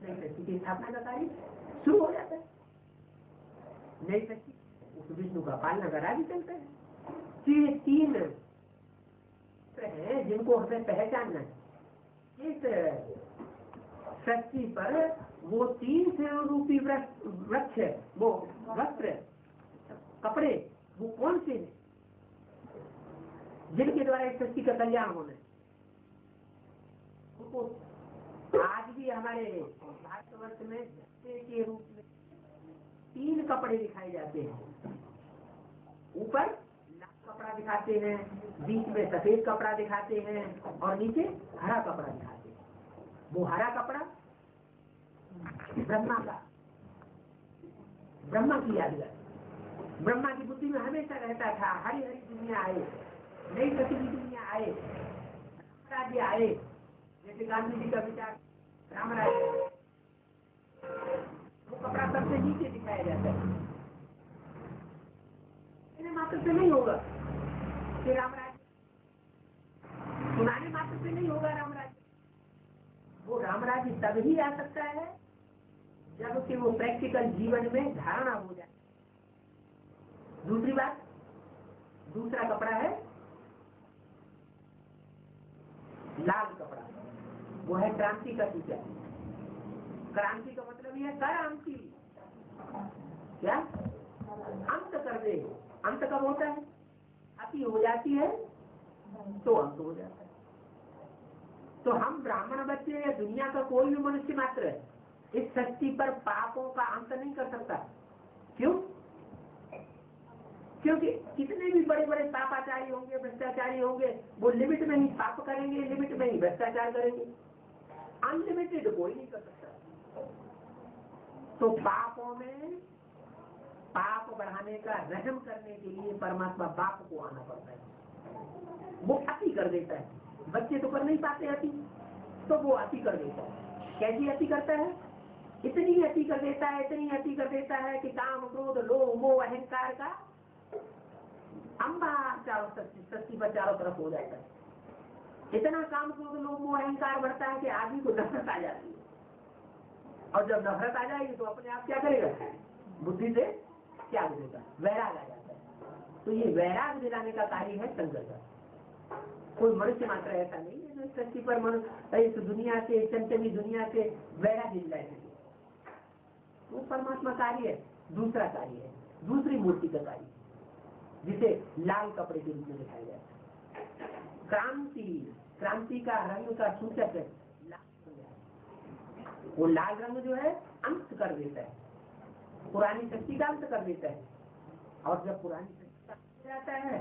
C: नई सृष्टि की स्थापना का कार्य शुरू हो जाता है। नई सृष्टि उस विष्णु का पालना का राज्य चलता है। तो ये तीन है जिनको हमें पहचानना है। इस सृष्टि पर वो तीन से रूपी वृक्ष है, वो वस्त्र कपड़े, वो कौन से हैं जिनके द्वारा इस सृष्टि का कल्याण होना है। उनको आज भी हमारे भारतवर्ष में झंडे के रूप में तीन कपड़े दिखाए जाते हैं। ऊपर लाल कपड़ा दिखाते हैं, बीच में सफेद कपड़ा दिखाते हैं और नीचे हरा कपड़ा दिखाते हैं। वो हरा कपड़ा ब्रह्मा का, ब्रह्मा की यादगार, ब्रह्मा की बुद्धि में हमेशा रहता था। हरी हरी दुनिया आए, नई सृष्टि की दुनिया आए, राज्य आए, जैसे गांधी जी का विचार राम राज्य, वो कपड़ा सबसे नीचे दिखाया जाता है। मात्र से नहीं होगा कि राम राज्य, सुनाने मात्र से नहीं होगा राम राज्य। वो राम राज्य तब ही आ सकता है जब कि वो प्रैक्टिकल जीवन में धारणा हो जाए। दूसरी बात, दूसरा कपड़ा है लाल कपड़ा, वो है क्रांति का सूचक। क्रांति का मतलब ये है क्रांति, क्या अंत कर दे। अंत कब होता है? अति हो जाती है तो अंत हो जाता है। तो हम ब्राह्मण बच्चे या दुनिया का कोई भी मनुष्य मात्र है इस सृष्टि पर पापों का अंत नहीं कर सकता। क्यों? क्योंकि कितने भी बड़े बड़े पापाचारी होंगे, भ्रष्टाचारी होंगे, वो लिमिट में ही पाप करेंगे, लिमिट में ही भ्रष्टाचार करेंगे। अनलिमिटेड कोई नहीं कर सकता। तो पापों में पाप बढ़ाने का रहम करने के लिए परमात्मा बाप को आना पड़ता है। वो अति कर देता है। बच्चे तो कर नहीं पाते अति, तो वो अति कर देता है। कैसी अति करता है? इतनी अति कर देता है, इतनी अति कर देता है कि काम, क्रोध, लोभ, मोह, अहंकार का अम्बा चारों सृष्टि पर चारों तरफ हो जाता है। इतना काम, क्रोध, लोभ, मोह, अहंकार बढ़ता है कि आदमी को नफरत आ जाती है। और जब नफरत आ जाएगी तो अपने आप क्या करेगा? बुद्धि से त्याग देगा, वैराग आ जाता है। तो ये वैराग दिलाने का कार्य है संघर्ष। कोई मनुष्य मात्र ऐसा नहीं है जो इस सृष्टि पर मनुष्य इस दुनिया से, चंचली दुनिया से वैराग दिलाए। वो परमात्मा कार्य है। दूसरा कार्य है, दूसरी मूर्ति का कार्य, जिसे लाल कपड़े के रूप में दिखाया जाता है। क्रांति, क्रांति का रंग का सूचक है लाल। वो लाल रंग जो है अंत कर देता है, पुरानी शक्ति का अंत कर देता है। और जब पुरानी शक्ति का अंत जाता है,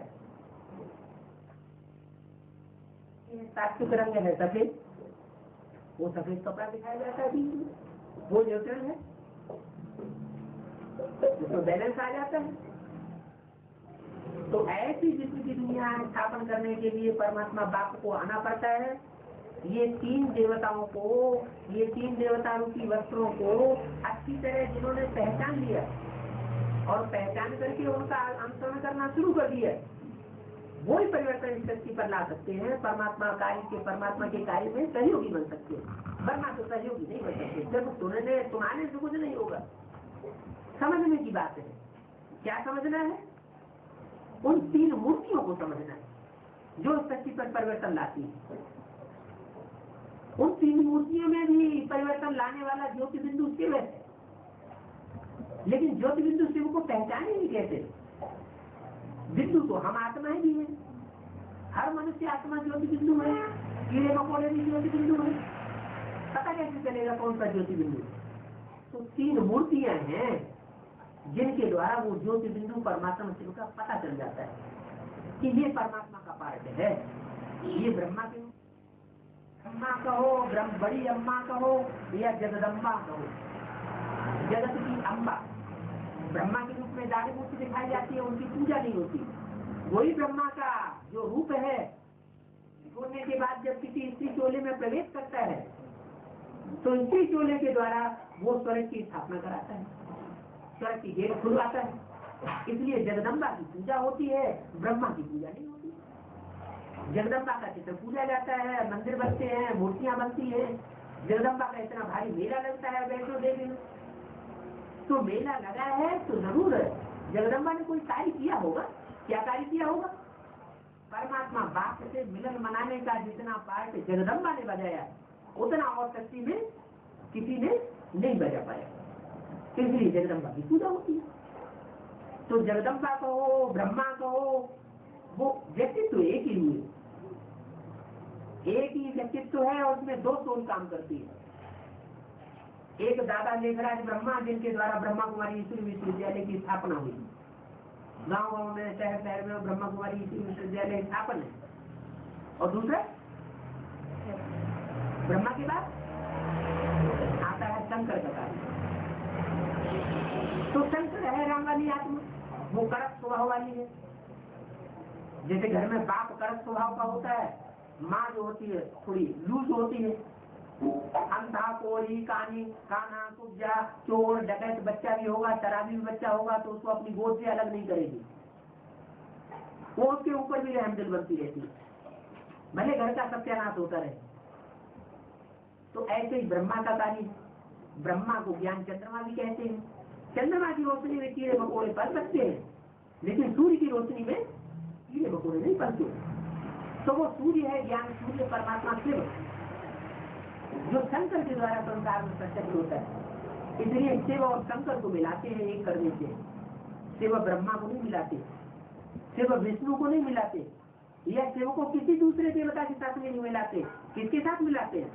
C: सात्विक रंग है सफेद, वो सफेद कपड़ा दिखाया जाता है बीच में, वो न्यूट्रल है, उसमें बैलेंस आ जाता है। तो ऐसी विश्व की दुनिया स्थापन करने के लिए परमात्मा बाप को आना पड़ता है। ये तीन देवताओं को, ये तीन देवता रूपी वस्त्रों को अच्छी तरह जिन्होंने पहचान लिया और पहचान करके उनका अनुसरण करना शुरू कर दिया, वही परिवर्तन इस सृष्टि पर ला सकते हैं। परमात्मा के कार्य में सहयोगी बन सकते हैं, वरना तो सहयोगी नहीं बन सकते। जब सुनाने से कुछ नहीं होगा। समझने की बात है। क्या समझना है? उन तीन मूर्तियों को समझना है जो इस सृष्टि पर परिवर्तन लाती है। उन तीन मूर्तियों में भी परिवर्तन लाने वाला ज्योति बिंदु शिव है, लेकिन ज्योति बिंदु शिव को पहचानेंगे कैसे? बिंदु तो हम आत्माएं भी हैं, हर मनुष्य आत्मा ज्योति बिंदु है, कीड़े मकोड़े भी ज्योति बिंदु है। पता कैसे चलेगा कौन सा ज्योति बिंदु? तो तीन मूर्तियां हैं जिनके द्वारा वो ज्योति बिंदु परमात्मा शिव का पता चल जाता है कि ये परमात्मा का पार्ट है। ये ब्रह्मा के अम्मा कहो, बड़ी अम्मा कहो या जगदम्बा कहो, जगत की अम्बा ब्रह्मा के रूप में दाढ़ी मूर्ति दिखाई जाती है, उनकी पूजा नहीं होती। वही ब्रह्मा का जो रूप है, सोने के बाद जब किसी स्त्री चोले में प्रवेश करता है तो स्त्री चोले के द्वारा वो स्वर्ग की स्थापना कराता है, स्वर्ग की गेट खुलवाता है। इसलिए जगदम्बा की पूजा होती है, ब्रह्मा की पूजा नहीं होती। जगदम्बा का चित्र पूजा जाता है, मंदिर बनते हैं, मूर्तियां बनती है। जगदम्बा का इतना भारी मेला लगता है वैष्णो देवी में। तो मेला लगा है तो जरूर जगदम्बा ने कोई कार्य किया होगा। क्या कार्य किया होगा? परमात्मा बाप से मिलन मनाने का जितना पार्ट जगदम्बा ने बजाया उतना और शक्ति में किसी ने नहीं बजा पाया। इसलिए जगदम्बा की पूजा होती है। तो जगदम्बा कहो, ब्रह्मा कहो, वो व्यक्तित्व एक ही हुए, एक ही व्यक्तित्व है और उसमें दो सोल काम करती है। एक दादा लेखराज ब्रह्मा, जिनके द्वारा ब्रह्मा कुमारी ईश्वरी विश्वविद्यालय की स्थापना हुई। गांव गांव में, शहर शहर में ब्रह्मा कुमारी ईश्वरी विश्वविद्यालय स्थापन है। और दूसरा ब्रह्मा के बाद आता है शंकर का कार्य। तो शंकर है राम वाली आत्मा, वो कड़क स्वभाव वाली है। जैसे घर में बाप कड़क स्वभाव का होता है, माँ जो होती है थोड़ी लूज होती है। अंधा, कोरी, कानी, काना, कुब्जा, चोर, डकैत बच्चा भी होगा, शराबी भी बच्चा होगा तो उसको अपनी गोद से अलग नहीं करेगी, वो उसके ऊपर भी रहमदिल बनती रहती है, भले घर का सत्यानाश होता रहे। तो ऐसे ही ब्रह्मा का कार्य। ब्रह्मा को ज्ञान चंद्रमा भी कहते हैं। चंद्रमा की रोशनी में कीड़े मकोड़े पल सकते हैं, लेकिन सूर्य की रोशनी में कीड़े मकोड़े नहीं पलते। तो वो सूर्य है, ज्ञान सूर्य, परमात्मा शिव, जो शंकर के द्वारा संसार में प्रत्यक्ष होता है। इसलिए शिव और शंकर को मिलाते हैं एक करने से। शिव ब्रह्मा को नहीं मिलाते, शिव विष्णु को नहीं मिलाते, या शिव को किसी दूसरे देवता के साथ में नहीं मिलाते। किसके साथ मिलाते हैं?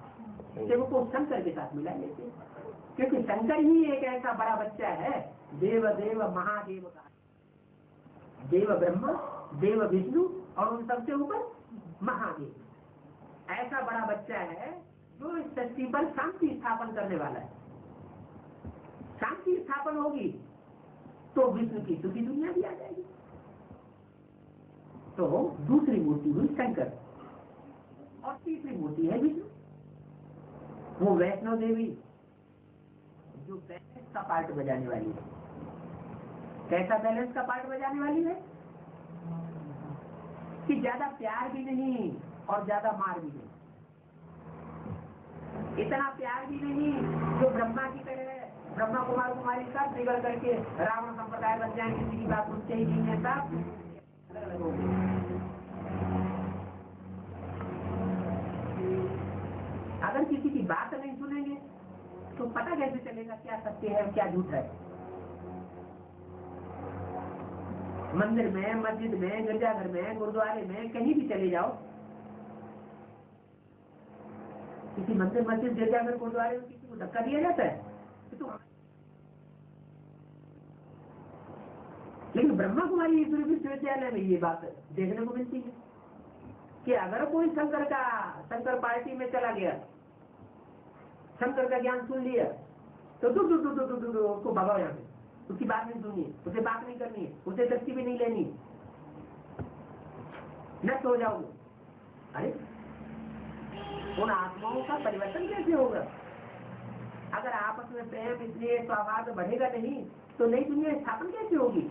C: शिव को शंकर के साथ मिला लेते हैं, क्योंकि शंकर ही एक ऐसा बड़ा बच्चा है, देव देव महादेव का, देव ब्रह्मा, देव विष्णु और उन सबसे ऊपर महादेव। ऐसा बड़ा बच्चा है जो इस सृष्टि पर शांति स्थापन करने वाला है। शांति स्थापन होगी तो विष्णु की सुखी दुनिया भी आ जाएगी। तो दूसरी मूर्ति हुई शंकर और तीसरी मूर्ति है विष्णु, वो वैष्णो देवी, जो बैलेंस का पार्ट बजाने वाली है। कैसा बैलेंस का पार्ट बजाने वाली है? कि ज्यादा प्यार भी नहीं और ज्यादा मार भी नहीं, इतना प्यार भी नहीं जो ब्रह्मा की तरह ब्रह्मा कुमार कुमारी सब बिगड़ करके रावण संप्रदाय बन जाए, किसी की बात सुनते ही नहीं है, सब अगर किसी की बात नहीं सुनेंगे तो पता कैसे चलेगा क्या सत्य है क्या झूठ है? मंदिर में, मस्जिद में, गिरजाघर में, गुरुद्वारे में, कहीं भी चले जाओ, किसी मंदिर, मस्जिद, गिरजाघर, गुरुद्वारे में किसी को धक्का दिया जाता है तो लेकिन ब्रह्मा कुमारी ईश्वरी विश्वविद्यालय में ये बात देखने को मिलती है कि अगर कोई शंकर पार्टी में चला गया, शंकर का ज्ञान सुन लिया तो उसको भगाओ यहाँ से, उसकी बात नहीं सुननी, उसे बात नहीं करनी है, उसे दृष्टि भी नहीं लेनी, नष्ट हो जाओगे। अरे उन आत्माओं का परिवर्तन कैसे होगा? अगर आपस में प्रेम, इसलिए सौहार्द बढ़ेगा नहीं तो नई दुनिया स्थापन कैसे होगी?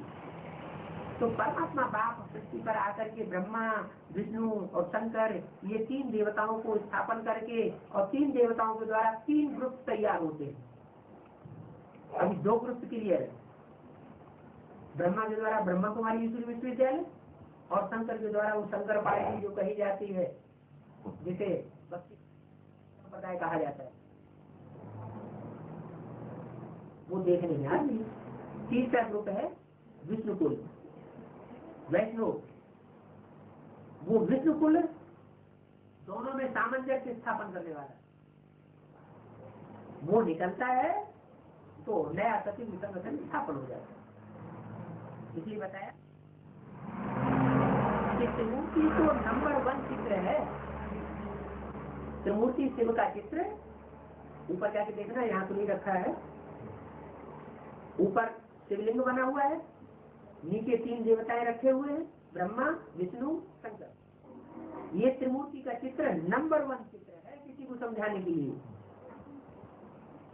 C: तो परमात्मा बाप सृष्टि पर आकर के ब्रह्मा, विष्णु और शंकर, ये तीन देवताओं को स्थापन करके और तीन देवताओं के द्वारा तीन ग्रुप तैयार होते हैं। अभी दो ग्रुप क्लियर है, ब्रह्मा के द्वारा ब्रह्मा कुमारी ईश्वरी विश्वविद्यालय और शंकर के द्वारा वो शंकर पार्टी जो कही जाती है, जिसे भक्ति संप्रदाय कहा जाता है, वो देखने में आ रही है। तीसरा ग्रुप है विष्णु कुल, वैष्णव, वो विष्णु कुल दोनों में सामंजस्य स्थापन करने वाला, वो निकलता है तो नया सती संगठन स्थापन हो जाता है। इसलिए बताया कि त्रिमूर्ति तो नंबर 1 चित्र है। त्रिमूर्ति शिव का चित्र, ऊपर जाके देखना, यहाँ तो नहीं रखा है, ऊपर शिवलिंग बना हुआ है, नीचे तीन देवताएं रखे हुए हैं, ब्रह्मा, विष्णु, शंकर। ये त्रिमूर्ति का चित्र नंबर 1 चित्र है किसी को समझाने के लिए।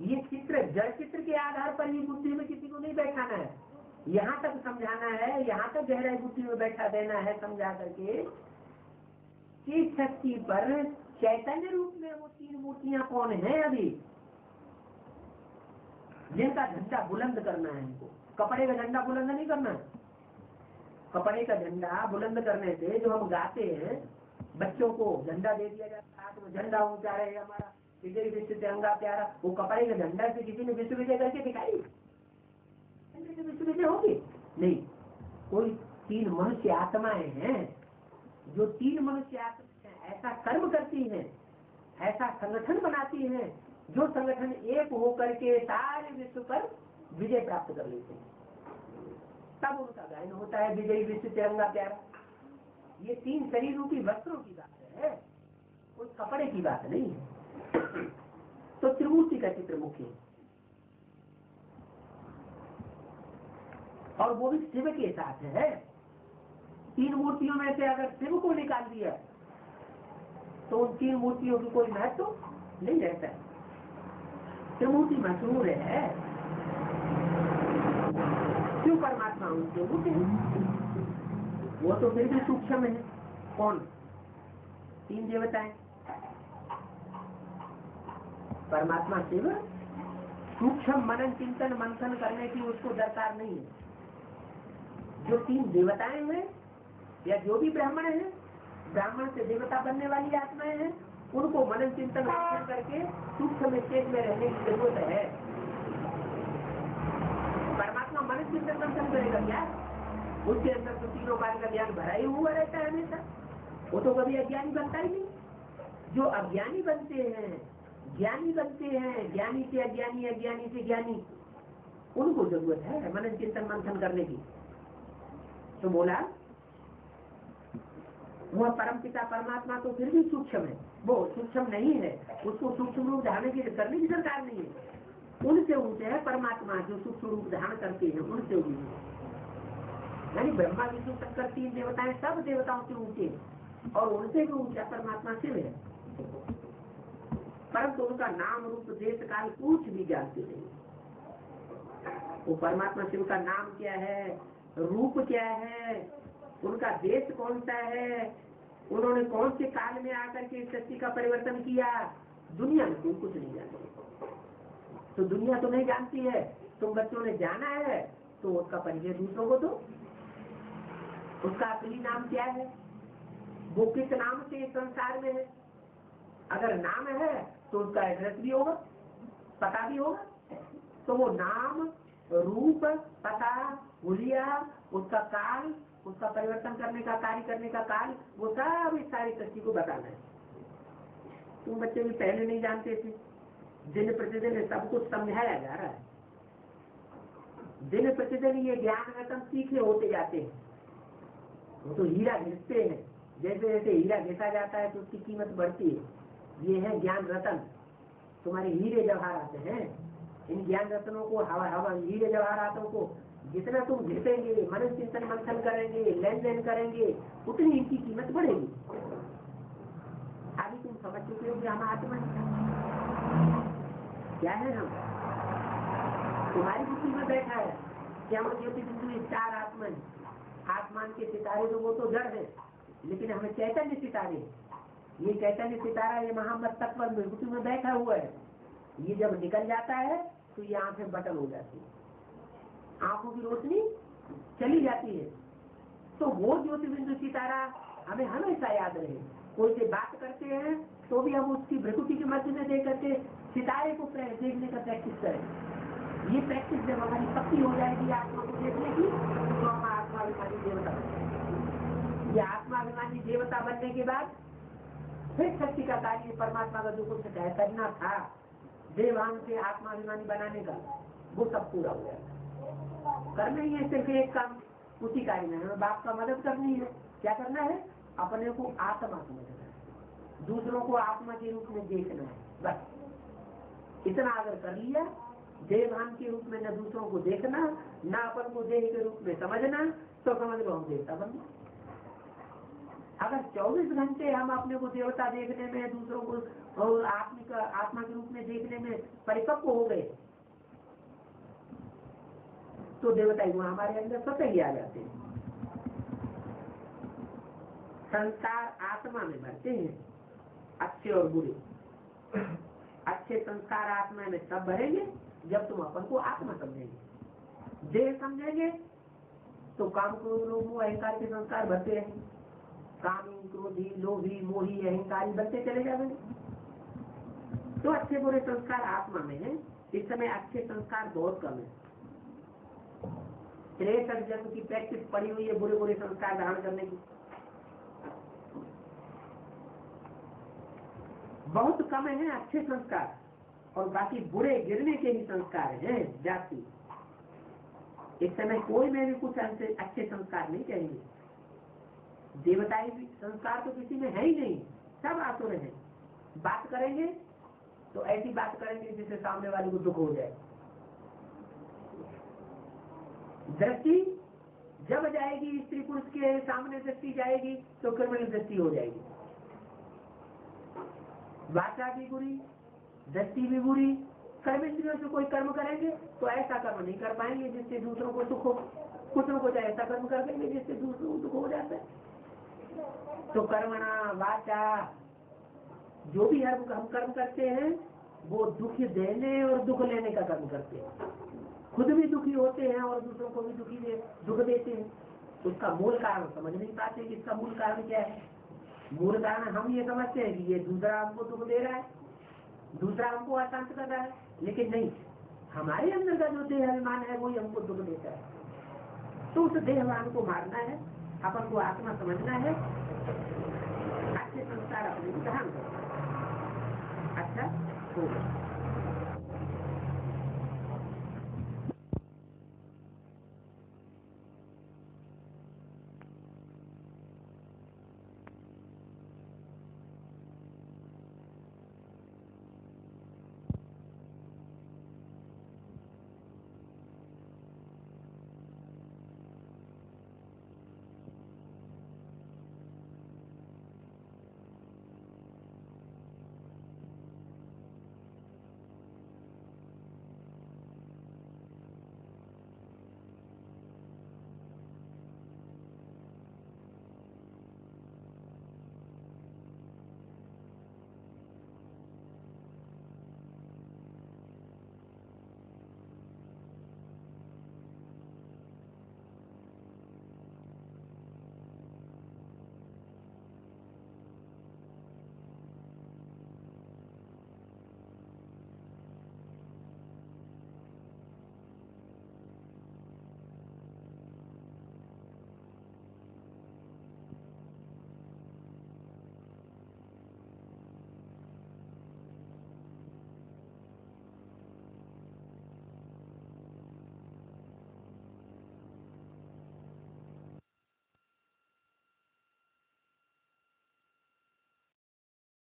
C: ये चित्र जड़ चित्र के आधार पर ही बुद्धि में किसी को नहीं बैठाना है, यहाँ तक समझाना है, यहाँ तक गहराई बुद्धि में बैठा देना है समझा करके कि शक्ति पर चैतन्य रूप में वो तीन मूर्तियां कौन है अभी जिनका झंडा बुलंद करना है इनको। कपड़े का झंडा बुलंद नहीं करना है। कपड़े का झंडा बुलंद करने से जो हम गाते हैं, बच्चों को झंडा दे दिया जाता है, हाथ में झंडा ऊंचा रहे हमारा विजय विश्व तिरंगा प्यारा, वो कपड़े के झंडा से किसी ने विश्व विजय करके दिखाई? विश्व विजय होगी नहीं। कोई तीन मनुष्य आत्माएं हैं, जो तीन मनुष्य आत्माएं ऐसा कर्म करती हैं, ऐसा संगठन बनाती हैं, जो संगठन एक होकर के सारे विश्व पर विजय प्राप्त कर लेते हैं, तब उनका गायन होता है विजय विश्व तिरंगा प्यारा। ये तीन शरीर रूपी वस्त्रों की बात है, कोई कपड़े की बात नहीं है। तो त्रिमूर्ति का चित्र मुख्य है, और वो भी शिव के साथ है। तीन मूर्तियों में से अगर शिव को निकाल दिया तो उन तीन मूर्तियों की कोई महत्व नहीं रहता है। त्रिमूर्ति मशहूर है, क्यों? परमात्मा उनके रूप है, वो तो फिर भी सूक्ष्म है। कौन? तीन देवताएं, परमात्मा शिव सूक्ष्म मनन चिंतन मंथन करने की उसको दरकार नहीं है। जो तीन देवताएं हैं या जो भी ब्राह्मण है, ब्राह्मण से देवता बनने वाली आत्माएं हैं, उनको मनन चिंतन मंथन करके सूक्ष्म स्टेज में रहने की जरूरत है। परमात्मा मनन चिंतन मंथन करेगा क्या? उसके अंदर तो तीनों काल का ज्ञान भरा ही हुआ रहता है हमेशा, वो तो कभी अज्ञानी बनता ही नहीं। जो अज्ञानी बनते हैं ज्ञानी बनते हैं, ज्ञानी से अज्ञानी, अज्ञानी से ज्ञानी, उनको जरूरत है मनन चिंतन मंथन करने की। तो बोला वह परम पिता परमात्मा तो फिर भी सूक्ष्म है, वो सूक्ष्म नहीं है, उसको सूक्ष्म रूप धारण करने की दरकार नहीं है। उनसे ऊंचे है परमात्मा, जो सूक्ष्म रूप धारण करते हैं उनसे ऊंचे। यानी ब्रह्मा विष्णु शंकर तीन देवताएं सब देवताओं से ऊंचे, और उनसे भी ऊंचा परमात्मा शिव है। परंतु उनका नाम रूप देश काल कुछ भी जानते नहीं। वो परमात्मा शिव का नाम क्या है, रूप क्या है, उनका देश कौन सा है, उन्होंने कौन से काल में आकर के सृष्टि का परिवर्तन किया, दुनिया में कोई कुछ नहीं जानती। तो दुनिया तो नहीं जानती है, तुम बच्चों ने जाना है तो उसका परिचय दूसरों को दो। उसका असली नाम क्या है, वो किस नाम से संसार में है। अगर नाम है तो उसका एड्रेस भी होगा, पता भी होगा। तो वो नाम रूप पता हुलिया, उसका काल, उसका परिवर्तन करने का कार्य करने का काल, वो सब इस सारी सृष्टि को बताना है। तुम बच्चे भी पहले नहीं जानते थे, दिन प्रतिदिन सब कुछ समझाया जा रहा है। दिन प्रतिदिन ये ज्ञान रतन सीखे होते जाते हैं। वो तो हीरा घिसते हैं, जैसे जैसे हीरा घिसा जाता है तो उसकी कीमत बढ़ती है। ये है ज्ञान रतन, तुम्हारे हीरे जवाहरात हैं। इन ज्ञान रत्नों को हवा हीरे जवाहरातों को जितना तुम घिसेंगे, मनन चिंतन मंथन करेंगे, लेन देन करेंगे, उतनी इनकी कीमत बढ़ेगी। अभी तुम समझ चुके हो कि हम आत्मा क्या है। हम तुम्हारी बुद्धि में बैठा है कि हम ज्योति बिंदु चार आत्मा है। आसमान के सितारे तो वो तो जड़ है, लेकिन हमें चैतन्य सितारे, ये चैतन्य सितारा ये महामस्तक पर विभूति में बैठा हुआ है। ये जब निकल जाता है तो ये आंखें बटन हो जाती है, आंखों की रोशनी चली जाती है। तो वो ज्योति बिंदु सितारा हमें हमेशा याद रहे। कोई से बात करते हैं तो भी हम उसकी भ्रकुटी के मध्य में देख करके सितारे को देखने का प्रैक्टिस करें। ये प्रैक्टिस जब हमारी पक्की हो जाएगी आत्मा को देखने की, तो हम आत्माभिमानी देवता बनेंगे। ये आत्माभिमानी देवता बनने के बाद फिर शक्ति का कार्य परमात्मा का जो कुछ करना था देवान से आत्माभिमानी बनाने का, वो सब पूरा हो जाएगा। करना ही है सिर्फ एक काम, उसी कार्य में हमें बाप का मदद करनी है। क्या करना है? अपने को आत्मा समझना है, दूसरों को आत्मा के रूप में देखना है। बस इतना अगर कर लिया, देवान के रूप में न दूसरों को देखना, न अपन को देह के रूप में समझना, तो समझ लो हम देवता बन गए। अगर 24 घंटे हम अपने को देवता देखने में, दूसरों को और आत्मा के रूप में देखने में परिपक्व हो गए तो देवताई गुण हमारे अंदर स्वतः ही आ जाते हैं। संस्कार आत्मा में भरते हैं, अच्छे और बुरे। अच्छे संस्कार आत्मा में तब भरेंगे जब तुम अपन को आत्मा समझेंगे। देह समझेंगे तो काम क्रोध लोभ मोह अहंकार के संस्कार भरते रहेंगे। कामी क्रोधी लोभी मोही अहंकारी बनते चले जाएंगे। तो अच्छे बुरे संस्कार आत्मा में है। इस समय अच्छे संस्कार बहुत कम है। 63 जन्म की प्रैक्टिस पड़ी हुई है बुरे बुरे संस्कार धारण करने की। बहुत कम है अच्छे संस्कार और बाकी बुरे गिरने के ही संस्कार हैं जाति। इस समय कोई में भी कुछ अच्छे संस्कार नहीं कहेंगे। देवताई भी संस्कार तो किसी में है ही नहीं, सब आसुर हैं। बात करेंगे तो ऐसी बात करेंगे जिससे सामने वाले को दुख हो जाए। दृष्टि जब जाएगी स्त्री पुरुष के सामने दृष्टि जाएगी तो क्रिमिनल दृष्टि हो जाएगी। वाचा भी बुरी, दृष्टि भी बुरी। कर्म इंद्रियों से कोई कर्म करेंगे तो ऐसा कर्म नहीं कर पाएंगे जिससे दूसरों को सुख हो। कुछ न कुछ ऐसा कर्म कर देंगे जिससे दूसरों को दुख हो जाता है। तो कर्मणा वाचा जो भी हम कर्म करते हैं वो दुख देने और दुख लेने का कर्म करते हैं। खुद भी दुखी होते हैं और दूसरों को भी दुख देते हैं। उसका मूल कारण समझ नहीं पाते कि इसका मूल कारण क्या है। मूल कारण हम ये समझते हैं कि ये दूसरा हमको दुख दे रहा है, दूसरा हमको अशांत कर रहा है, लेकिन नहीं, हमारे अंदर का जो देह अभिमान है वही हमको दुख देता है। तो उस देहवान को मारना है, अपन को आत्मा समझना है, अच्छे संस्कार अपने को धारण करना है। अच्छा होगा।